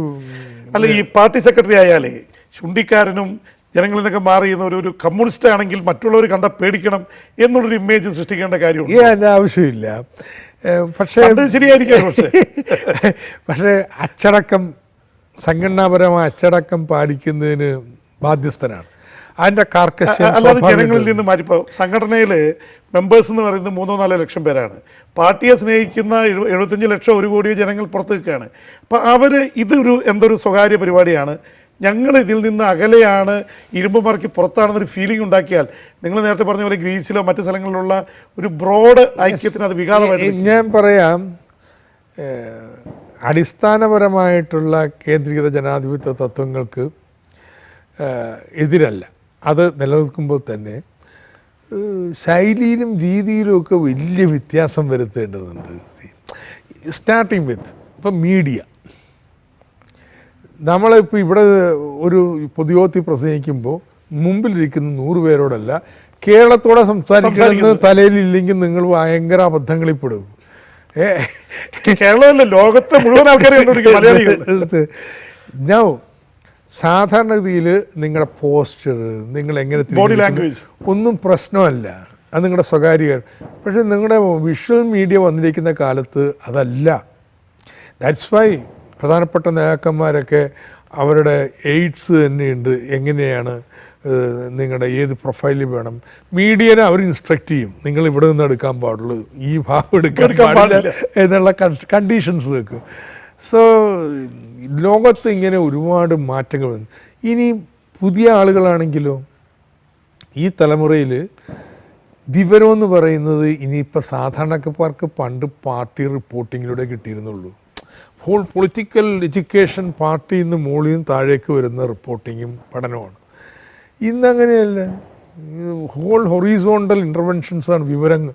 ഈ പാർട്ടി സെക്രട്ടറി ആയാലേ ചുണ്ടിക്കാരനും ജനങ്ങളിൽ നിന്നൊക്കെ മാറി ഒരു കമ്മ്യൂണിസ്റ്റ് ആണെങ്കിൽ മറ്റുള്ളവർ കണ്ട പേടിക്കണം എന്നുള്ളൊരു ഇമേജ് സൃഷ്ടിക്കേണ്ട കാര്യമുണ്ട്. അതിൻ്റെ ആവശ്യമില്ല. പക്ഷേ ശരിയായിരിക്കും. പക്ഷേ അച്ചടക്കം, സംഘടനാപരമായ അച്ചടക്കം പാലിക്കുന്നതിന് ബാധ്യസ്ഥനാണ്. അതിൻ്റെ കാർക്കശ്യം അല്ലാതെ ജനങ്ങളിൽ നിന്ന് മാറ്റി ഇപ്പോൾ സംഘടനയിൽ മെമ്പേഴ്സ് എന്ന് പറയുന്നത് 3-4 ലക്ഷം പേരാണ്. പാർട്ടിയെ സ്നേഹിക്കുന്ന 75 ലക്ഷം 1 കോടി ജനങ്ങൾ പുറത്ത് നിൽക്കുകയാണ്. അപ്പോൾ അവർ ഇതൊരു എന്തൊരു സ്വകാര്യ പരിപാടിയാണ്, ഞങ്ങൾ ഇതിൽ നിന്ന് അകലെയാണ്, ഇരുമ്പ് മറക്കി പുറത്താണെന്നൊരു ഫീലിംഗ് ഉണ്ടാക്കിയാൽ നിങ്ങൾ നേരത്തെ പറഞ്ഞ പോലെ ഗ്രീസിലോ മറ്റ് സ്ഥലങ്ങളിലുള്ള ഒരു ബ്രോഡ് ഐക്യത്തിന് അത് വിഘാതമായിട്ട് ഞാൻ പറയാം. അടിസ്ഥാനപരമായിട്ടുള്ള കേന്ദ്രീകൃത ജനാധിപത്യ തത്വങ്ങൾക്ക് എതിരല്ല. അത് നിലനിൽക്കുമ്പോൾ തന്നെ ശൈലിയിലും രീതിയിലുമൊക്കെ വലിയ വ്യത്യാസം വരുത്തേണ്ടതുണ്ട്. സ്റ്റാർട്ടിങ് വിത്ത് ഇപ്പം മീഡിയ. നമ്മളിപ്പോൾ ഇവിടെ ഒരു പൊതുയോഗത്തിൽ പ്രസംഗിക്കുമ്പോൾ മുമ്പിലിരിക്കുന്ന 100 പേരോടല്ല, കേരളത്തോടെ സംസാരിക്കുന്നത് തലയിലില്ലെങ്കിൽ നിങ്ങൾ ഭയങ്കര അബദ്ധങ്ങളിൽ പെടും. കേരളമല്ല, ലോകത്തെ മുഴുവൻ ആൾക്കാരെ ഞാൻ സാധാരണഗതിയിൽ നിങ്ങളുടെ പോസ്റ്റർ, നിങ്ങൾ എങ്ങനെ ബോഡി ലാംഗ്വേജ് ഒന്നും പ്രശ്നമല്ല, അത് നിങ്ങളുടെ സ്വകാര്യ. പക്ഷേ നിങ്ങളുടെ വിഷ്വൽ മീഡിയ വന്നിരിക്കുന്ന കാലത്ത് അതല്ല. ദാറ്റ്സ് വൈ പ്രധാനപ്പെട്ട നേതാക്കന്മാരൊക്കെ അവരുടെ എയ്ഡ്സ് തന്നെയുണ്ട്, എങ്ങനെയാണ് നിങ്ങളുടെ ഏത് പ്രൊഫൈലിൽ വേണം. മീഡിയനെ അവർ ഇൻസ്ട്രക്റ്റ് ചെയ്യും, നിങ്ങൾ ഇവിടെ നിന്ന് എടുക്കാൻ പാടുള്ളൂ, ഈ ഭാഗം എടുക്കാൻ പാടില്ല എന്നുള്ള കണ്ടീഷൻസ് വെക്കും. സോ ലോകത്ത് ഇങ്ങനെ ഒരുപാട് മാറ്റങ്ങൾ വന്നു. ഇനി പുതിയ ആളുകളാണെങ്കിലോ ഈ തലമുറയിൽ വിവരമെന്ന് പറയുന്നത് ഇനിയിപ്പോൾ സാധാരണക്കാർക്ക് പണ്ട് പാർട്ടി റിപ്പോർട്ടിങ്ങിലൂടെ കിട്ടിയിരുന്നുള്ളൂ. ഹോൾ പൊളിറ്റിക്കൽ എഡ്യൂക്കേഷൻ പാർട്ടിയിൽ നിന്ന് മുകളിൽ നിന്ന് താഴേക്ക് വരുന്ന റിപ്പോർട്ടിങ്ങും പഠനമാണ്. ഇന്നങ്ങനെയല്ല, ഹോൾ ഹൊറീസോണ്ടൽ ഇൻ്റർവെൻഷൻസാണ്, വിവരങ്ങൾ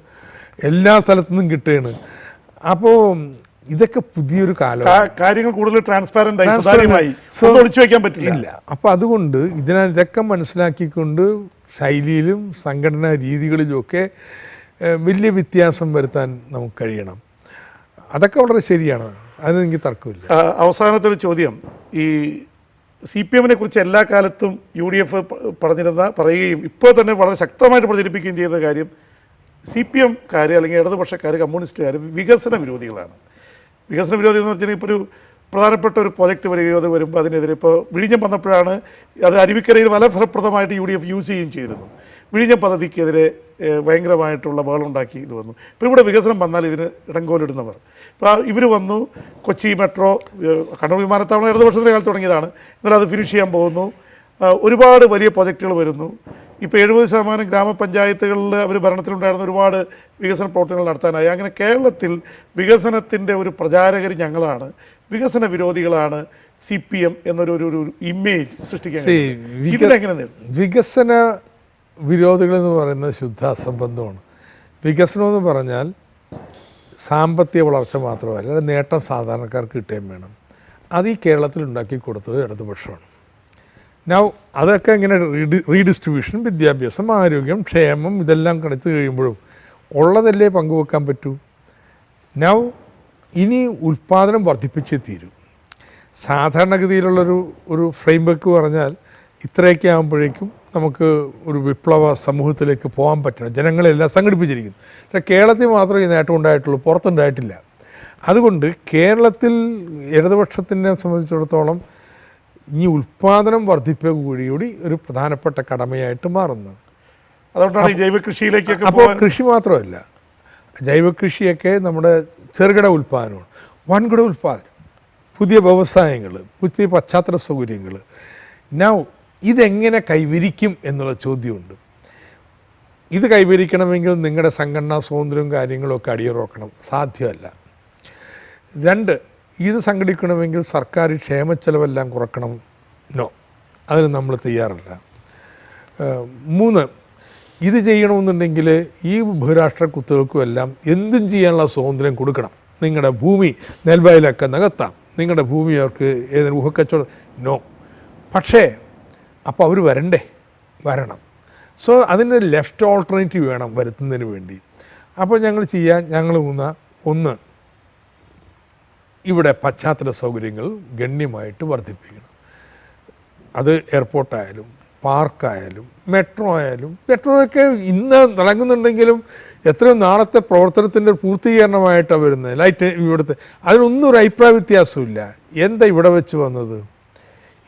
എല്ലാ സ്ഥലത്തു നിന്നും കിട്ടുകയാണ്. അപ്പോൾ ഇതൊക്കെ പുതിയൊരു കാലം, കാര്യങ്ങൾ കൂടുതൽ ട്രാൻസ്പാരൻ്റ് ആയി ഒളിച്ചു വയ്ക്കാൻ പറ്റില്ല. അപ്പോൾ അതുകൊണ്ട് ഇതൊക്കെ മനസ്സിലാക്കിക്കൊണ്ട് ശൈലിയിലും സംഘടനാ രീതികളിലുമൊക്കെ വലിയ വ്യത്യാസം വരുത്താൻ നമുക്ക് കഴിയണം. അതൊക്കെ വളരെ ശരിയാണ്, അതിനെനിക്ക് തർക്കമില്ല. അവസാനത്തെ ഒരു ചോദ്യം, ഈ CPM-നെ കുറിച്ച് എല്ലാ കാലത്തും UDF പറയുകയും ഇപ്പോൾ തന്നെ വളരെ ശക്തമായിട്ട് പ്രചരിപ്പിക്കുകയും ചെയ്ത കാര്യം, CPM-കാർ അല്ലെങ്കിൽ ഇടതുപക്ഷക്കാർ, കമ്മ്യൂണിസ്റ്റുകാർ വികസന വിരോധികളാണ്. വികസന വിരോധി എന്ന് വെച്ചാൽ ഇപ്പോൾ ഒരു പ്രധാനപ്പെട്ട ഒരു പ്രോജക്റ്റ് വരികയോ അത് വരുമ്പോൾ അതിനെതിരെ, ഇപ്പോൾ വിഴിഞ്ഞം വന്നപ്പോഴാണ് അത് അരുവിക്കരയിൽ ഫലപ്രദമായിട്ട് UDF യൂസ് ചെയ്യുകയും ചെയ്തിരുന്നു. വിഴിഞ്ഞം പദ്ധതിക്കെതിരെ ഭയങ്കരമായിട്ടുള്ള ബഹളമുണ്ടാക്കി ഇത് വന്നു. ഇപ്പോൾ ഇവിടെ വികസനം വന്നാൽ ഇതിന് ഇടങ്കോലിടുന്നവർ, ഇപ്പോൾ ഇവർ വന്നു. കൊച്ചി മെട്രോ, കണ്ണൂർ വിമാനത്താവളം ഇടതുപക്ഷത്തിൻ്റെ കാലത്ത് തുടങ്ങിയതാണ്, എന്നാൽ അത് ഫിനിഷ് ചെയ്യാൻ പോകുന്നു. ഒരുപാട് വലിയ പ്രോജക്റ്റുകൾ വരുന്നു. ഇപ്പോൾ 70% ഗ്രാമപഞ്ചായത്തുകളിൽ അവർ ഭരണത്തിലുണ്ടായിരുന്ന ഒരുപാട് വികസന പ്രവർത്തനങ്ങൾ നടത്താനായി. അങ്ങനെ കേരളത്തിൽ വികസനത്തിൻ്റെ ഒരു പ്രചാരകർ ഞങ്ങളാണ്, വികസന വിരോധികളാണ് CPM എന്നൊരു ഇമേജ് സൃഷ്ടിക്കാൻ. ഇതിലെങ്ങനെ നേടും? വികസന വിരോധികളെന്ന് പറയുന്നത് ശുദ്ധ അസംബന്ധമാണ്. വികസനം എന്ന് പറഞ്ഞാൽ സാമ്പത്തിക വളർച്ച മാത്രമല്ല, നേട്ടം സാധാരണക്കാർക്ക് കിട്ടുകയും വേണം. അത് ഈ കേരളത്തിൽ ഉണ്ടാക്കി കൊടുത്തത് ഇടതുപക്ഷമാണ്. നൗ അതൊക്കെ ഇങ്ങനെ റീഡിസ്ട്രിബ്യൂഷൻ, വിദ്യാഭ്യാസം, ആരോഗ്യം, ക്ഷേമം ഇതെല്ലാം കടത്തി കഴിയുമ്പോഴും ഉള്ളതല്ലേ പങ്കുവെക്കാൻ പറ്റൂ. നൗ ഇനി ഉൽപ്പാദനം വർദ്ധിപ്പിച്ചേ തീരും. സാധാരണഗതിയിലുള്ളൊരു ഫ്രെയിം വർക്ക് പറഞ്ഞാൽ ഇത്രയൊക്കെ ആകുമ്പോഴേക്കും നമുക്ക് ഒരു വിപ്ലവ സമൂഹത്തിലേക്ക് പോകാൻ പറ്റണം. ജനങ്ങളെല്ലാം സംഘടിപ്പിച്ചിരിക്കുന്നു. പക്ഷേ കേരളത്തിൽ മാത്രമേ ഈ നേട്ടം ഉണ്ടായിട്ടുള്ളൂ, പുറത്തുണ്ടായിട്ടില്ല. അതുകൊണ്ട് കേരളത്തിൽ ഇടതുപക്ഷത്തിനെ സംബന്ധിച്ചിടത്തോളം ഈ ഉൽപ്പാദനം വർദ്ധിപ്പിക്കുക കൂടി ഒരു പ്രധാനപ്പെട്ട കടമയായിട്ട് മാറുന്നു. അതുകൊണ്ടാണ് ജൈവ കൃഷിയിലേക്കൊക്കെ. അപ്പോൾ കൃഷി മാത്രമല്ല, ജൈവ കൃഷിയൊക്കെ നമ്മുടെ ചെറുകിട ഉൽപ്പാദനമാണ്. വൻകിട ഉൽപ്പാദനം, പുതിയ വ്യവസായങ്ങൾ, പുതിയ പശ്ചാത്തല സൗകര്യങ്ങൾ. നൗ ഇതെങ്ങനെ കൈവരിക്കും എന്നുള്ള ചോദ്യമുണ്ട്. ഇത് കൈവരിക്കണമെങ്കിൽ നിങ്ങളുടെ സംഘടനാ സ്വാതന്ത്ര്യവും കാര്യങ്ങളൊക്കെ അടിയറോക്കണം, സാധ്യമല്ല. 2, ഇത് സംഘടിക്കണമെങ്കിൽ സർക്കാർ ക്ഷേമച്ചെലവെല്ലാം കുറക്കണം, നോ, അതിന് നമ്മൾ തയ്യാറല്ല. 3, ഇത് ചെയ്യണമെന്നുണ്ടെങ്കിൽ ഈ ബഹുരാഷ്ട്ര കുത്തുകൾക്കും എല്ലാം എന്തും ചെയ്യാനുള്ള സ്വാതന്ത്ര്യം കൊടുക്കണം. നിങ്ങളുടെ ഭൂമി നെൽവയലൊക്കെ നികത്താം, നിങ്ങളുടെ ഭൂമി അവർക്ക് ഏതൊരു ഊഹക്കച്ചവടം, നോ. പക്ഷേ അപ്പോൾ അവർ വരണം. സോ അതിന് ലെഫ്റ്റ് ഓൾട്ടർനേറ്റീവ് വേണം വരുത്തുന്നതിന് വേണ്ടി. അപ്പോൾ ഞങ്ങൾ 1, ഇവിടെ പശ്ചാത്തല സൗകര്യങ്ങൾ ഗണ്യമായിട്ട് വർദ്ധിപ്പിക്കണം. അത് എയർപോർട്ടായാലും പാർക്കായാലും മെട്രോ ആയാലും. മെട്രോയൊക്കെ ഇന്ന് തുടങ്ങുന്നുണ്ടെങ്കിലും എത്രയോ നാളത്തെ പ്രവർത്തനത്തിൻ്റെ പൂർത്തീകരണമായിട്ടാണ് വരുന്നത്. ലൈറ്റ് ഇവിടുത്തെ അതിനൊന്നും ഒരു അഭിപ്രായ വ്യത്യാസമില്ല. എന്താ ഇവിടെ വെച്ച് വന്നത്?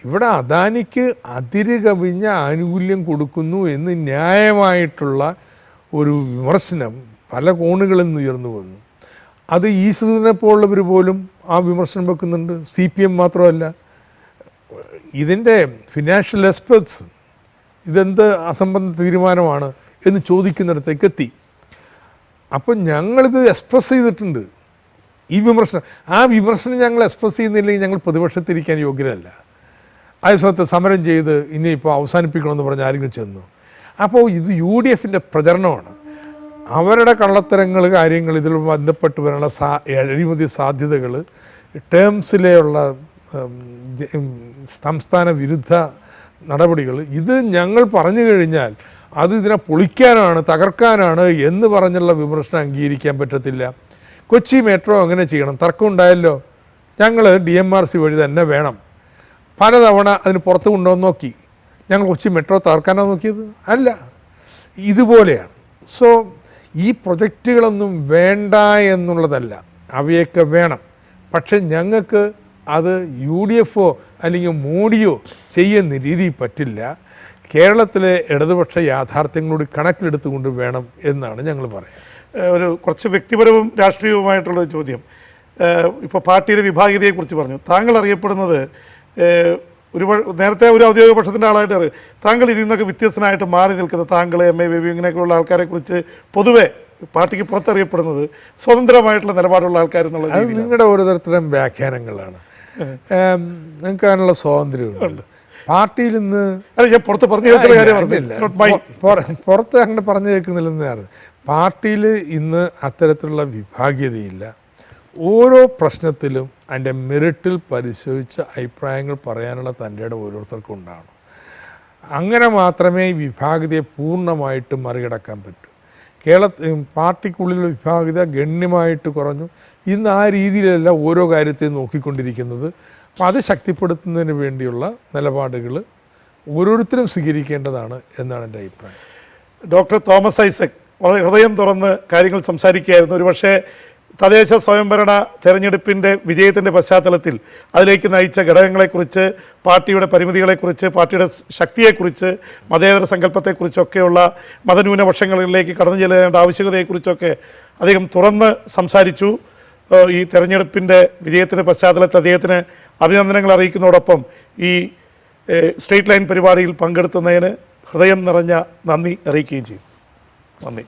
ഇവിടെ അദാനിക്ക് അതിര് കവിഞ്ഞ ആനുകൂല്യം കൊടുക്കുന്നു എന്ന് ന്യായമായിട്ടുള്ള ഒരു വിമർശനം പല കോണുകളിൽ നിന്ന് ഉയർന്നു വന്നു. അത് ഈ ശ്രീധരനെ പോലുള്ളവർ പോലും ആ വിമർശനം വെക്കുന്നുണ്ട്. CPM മാത്രമല്ല, ഇതിൻ്റെ ഫിനാൻഷ്യൽ എക്സ്പെർട്സ് ഇതെന്ത് അസംബന്ധ തീരുമാനമാണ് എന്ന് ചോദിക്കുന്നിടത്തേക്ക് എത്തി. അപ്പോൾ ഞങ്ങളിത് എക്സ്പ്രസ് ചെയ്തിട്ടുണ്ട്. ഈ വിമർശനം, ആ വിമർശനം ഞങ്ങൾ എക്സ്പ്രസ് ചെയ്യുന്നില്ലെങ്കിൽ ഞങ്ങൾ പ്രതിപക്ഷത്തിരിക്കാൻ യോഗ്യരല്ല. അതേ സമയത്ത് സമരം ചെയ്ത് ഇനിയിപ്പോൾ അവസാനിപ്പിക്കണമെന്ന് പറഞ്ഞ് ആരെങ്കിലും ചെന്നു. അപ്പോൾ ഇത് UDFൻ്റെ പ്രചരണമാണ്. അവരുടെ കള്ളത്തരങ്ങൾ, കാര്യങ്ങൾ, ഇതിൽ ബന്ധപ്പെട്ട് വരാനുള്ള അഴിമതി സാധ്യതകൾ, ടേംസിലെയുള്ള സംസ്ഥാന വിരുദ്ധ നടപടികൾ, ഇത് ഞങ്ങൾ പറഞ്ഞു കഴിഞ്ഞാൽ അത് ഇതിനെ പൊളിക്കാനാണ്, തകർക്കാനാണ് എന്ന് പറഞ്ഞുള്ള വിമർശനം അംഗീകരിക്കാൻ പറ്റത്തില്ല. കൊച്ചി മെട്രോ അങ്ങനെ ചെയ്യണം, തർക്കം ഉണ്ടായല്ലോ, ഞങ്ങൾ DMRC വഴി തന്നെ വേണം. പലതവണ അതിന് പുറത്ത് കൊണ്ടുവന്ന് നോക്കി. ഞങ്ങൾ കൊച്ചി മെട്രോ തകർക്കാനാണ് നോക്കിയത്? അല്ല, ഇതുപോലെയാണ്. സോ ഈ പ്രൊജക്റ്റുകളൊന്നും വേണ്ട എന്നുള്ളതല്ല, അവയൊക്കെ വേണം. പക്ഷെ ഞങ്ങൾക്ക് അത് UDFോ അല്ലെങ്കിൽ മോഡിയോ ചെയ്യുന്ന രീതിയിൽ പറ്റില്ല. കേരളത്തിലെ ഇടതുപക്ഷ യാഥാർത്ഥ്യങ്ങളോട് കണക്കിലെടുത്തുകൊണ്ട് വേണം എന്നാണ് ഞങ്ങൾ പറയുന്നത്. ഒരു കുറച്ച് വ്യക്തിപരവും രാഷ്ട്രീയവുമായിട്ടുള്ള ചോദ്യം. ഇപ്പോൾ പാർട്ടിയുടെ വിഭാഗീയതയെക്കുറിച്ച് പറഞ്ഞു. താങ്കൾ അറിയപ്പെടുന്നത് നേരത്തെ ഒരു ഔദ്യോഗിക പക്ഷത്തിൻ്റെ ആളായിട്ട് താങ്കൾ ഇതിൽ നിന്നൊക്കെ വ്യത്യസ്തനായിട്ട് മാറി നിൽക്കുന്നത്, താങ്കൾ MA ബേബി ഇങ്ങനെയൊക്കെയുള്ള ആൾക്കാരെക്കുറിച്ച് പൊതുവെ പാർട്ടിക്ക് പുറത്തറിയപ്പെടുന്നത് സ്വതന്ത്രമായിട്ടുള്ള നിലപാടുള്ള ആൾക്കാരെന്നുള്ളത്. അത് നിങ്ങളുടെ ഓരോ തരത്തിലും വ്യാഖ്യാനങ്ങളാണ്. നിങ്ങൾക്ക് അതിനുള്ള സ്വാതന്ത്ര്യമുണ്ട്. പാർട്ടിയിൽ നിന്ന് ഞാൻ പുറത്ത് പറഞ്ഞു കേൾക്കുന്ന കാര്യം പുറത്ത് അങ്ങനെ പറഞ്ഞു കേൾക്കുന്നില്ലെന്നാണ്. പാർട്ടിയിൽ ഇന്ന് അത്തരത്തിലുള്ള വിഭാഗീയതയില്ല. ഓരോ പ്രശ്നത്തിലും അതിൻ്റെ മെറിറ്റിൽ പരിശോധിച്ച് അഭിപ്രായങ്ങൾ പറയാനുള്ള തൻ്റെ ഇടം ഓരോരുത്തർക്കും ഉണ്ടാകണം. അങ്ങനെ മാത്രമേ ഈ വിഭാഗീയതയെ പൂർണ്ണമായിട്ട് മറികടക്കാൻ പറ്റൂ. പാർട്ടിക്കുള്ളിലുള്ള വിഭാഗീയത ഗണ്യമായിട്ട് കുറഞ്ഞു. ഇന്ന് ആ രീതിയിലല്ല ഓരോ കാര്യത്തെയും നോക്കിക്കൊണ്ടിരിക്കുന്നത്. അപ്പോൾ അത് ശക്തിപ്പെടുത്തുന്നതിന് വേണ്ടിയുള്ള നിലപാടുകൾ ഓരോരുത്തരും സ്വീകരിക്കേണ്ടതാണ് എന്നാണ് എൻ്റെ അഭിപ്രായം. ഡോക്ടർ തോമസ് ഐസക് വളരെ ഹൃദയം തുറന്ന് കാര്യങ്ങൾ സംസാരിക്കുകയായിരുന്നു. ഒരുപക്ഷെ തദ്ദേശ സ്വയംഭരണ തെരഞ്ഞെടുപ്പിൻ്റെ വിജയത്തിൻ്റെ പശ്ചാത്തലത്തിൽ അതിലേക്ക് നയിച്ച ഘടകങ്ങളെക്കുറിച്ച്, പാർട്ടിയുടെ പരിമിതികളെക്കുറിച്ച്, പാർട്ടിയുടെ ശക്തിയെക്കുറിച്ച്, മതേതര സങ്കല്പത്തെക്കുറിച്ചൊക്കെയുള്ള മതന്യൂനപക്ഷങ്ങളിലേക്ക് കടന്നു ചെല്ലേണ്ട ആവശ്യകതയെക്കുറിച്ചൊക്കെ അദ്ദേഹം തുറന്ന് സംസാരിച്ചു. ഈ തെരഞ്ഞെടുപ്പിൻ്റെ വിജയത്തിൻ്റെ പശ്ചാത്തലത്തിൽ അദ്ദേഹത്തിന് അഭിനന്ദനങ്ങൾ അറിയിക്കുന്നതോടൊപ്പം ഈ സ്ട്രെയിറ്റ് ലൈൻ പരിപാടിയിൽ പങ്കെടുത്തുന്നതിന് ഹൃദയം നിറഞ്ഞ നന്ദി അറിയിക്കുകയും ചെയ്തു. നന്ദി.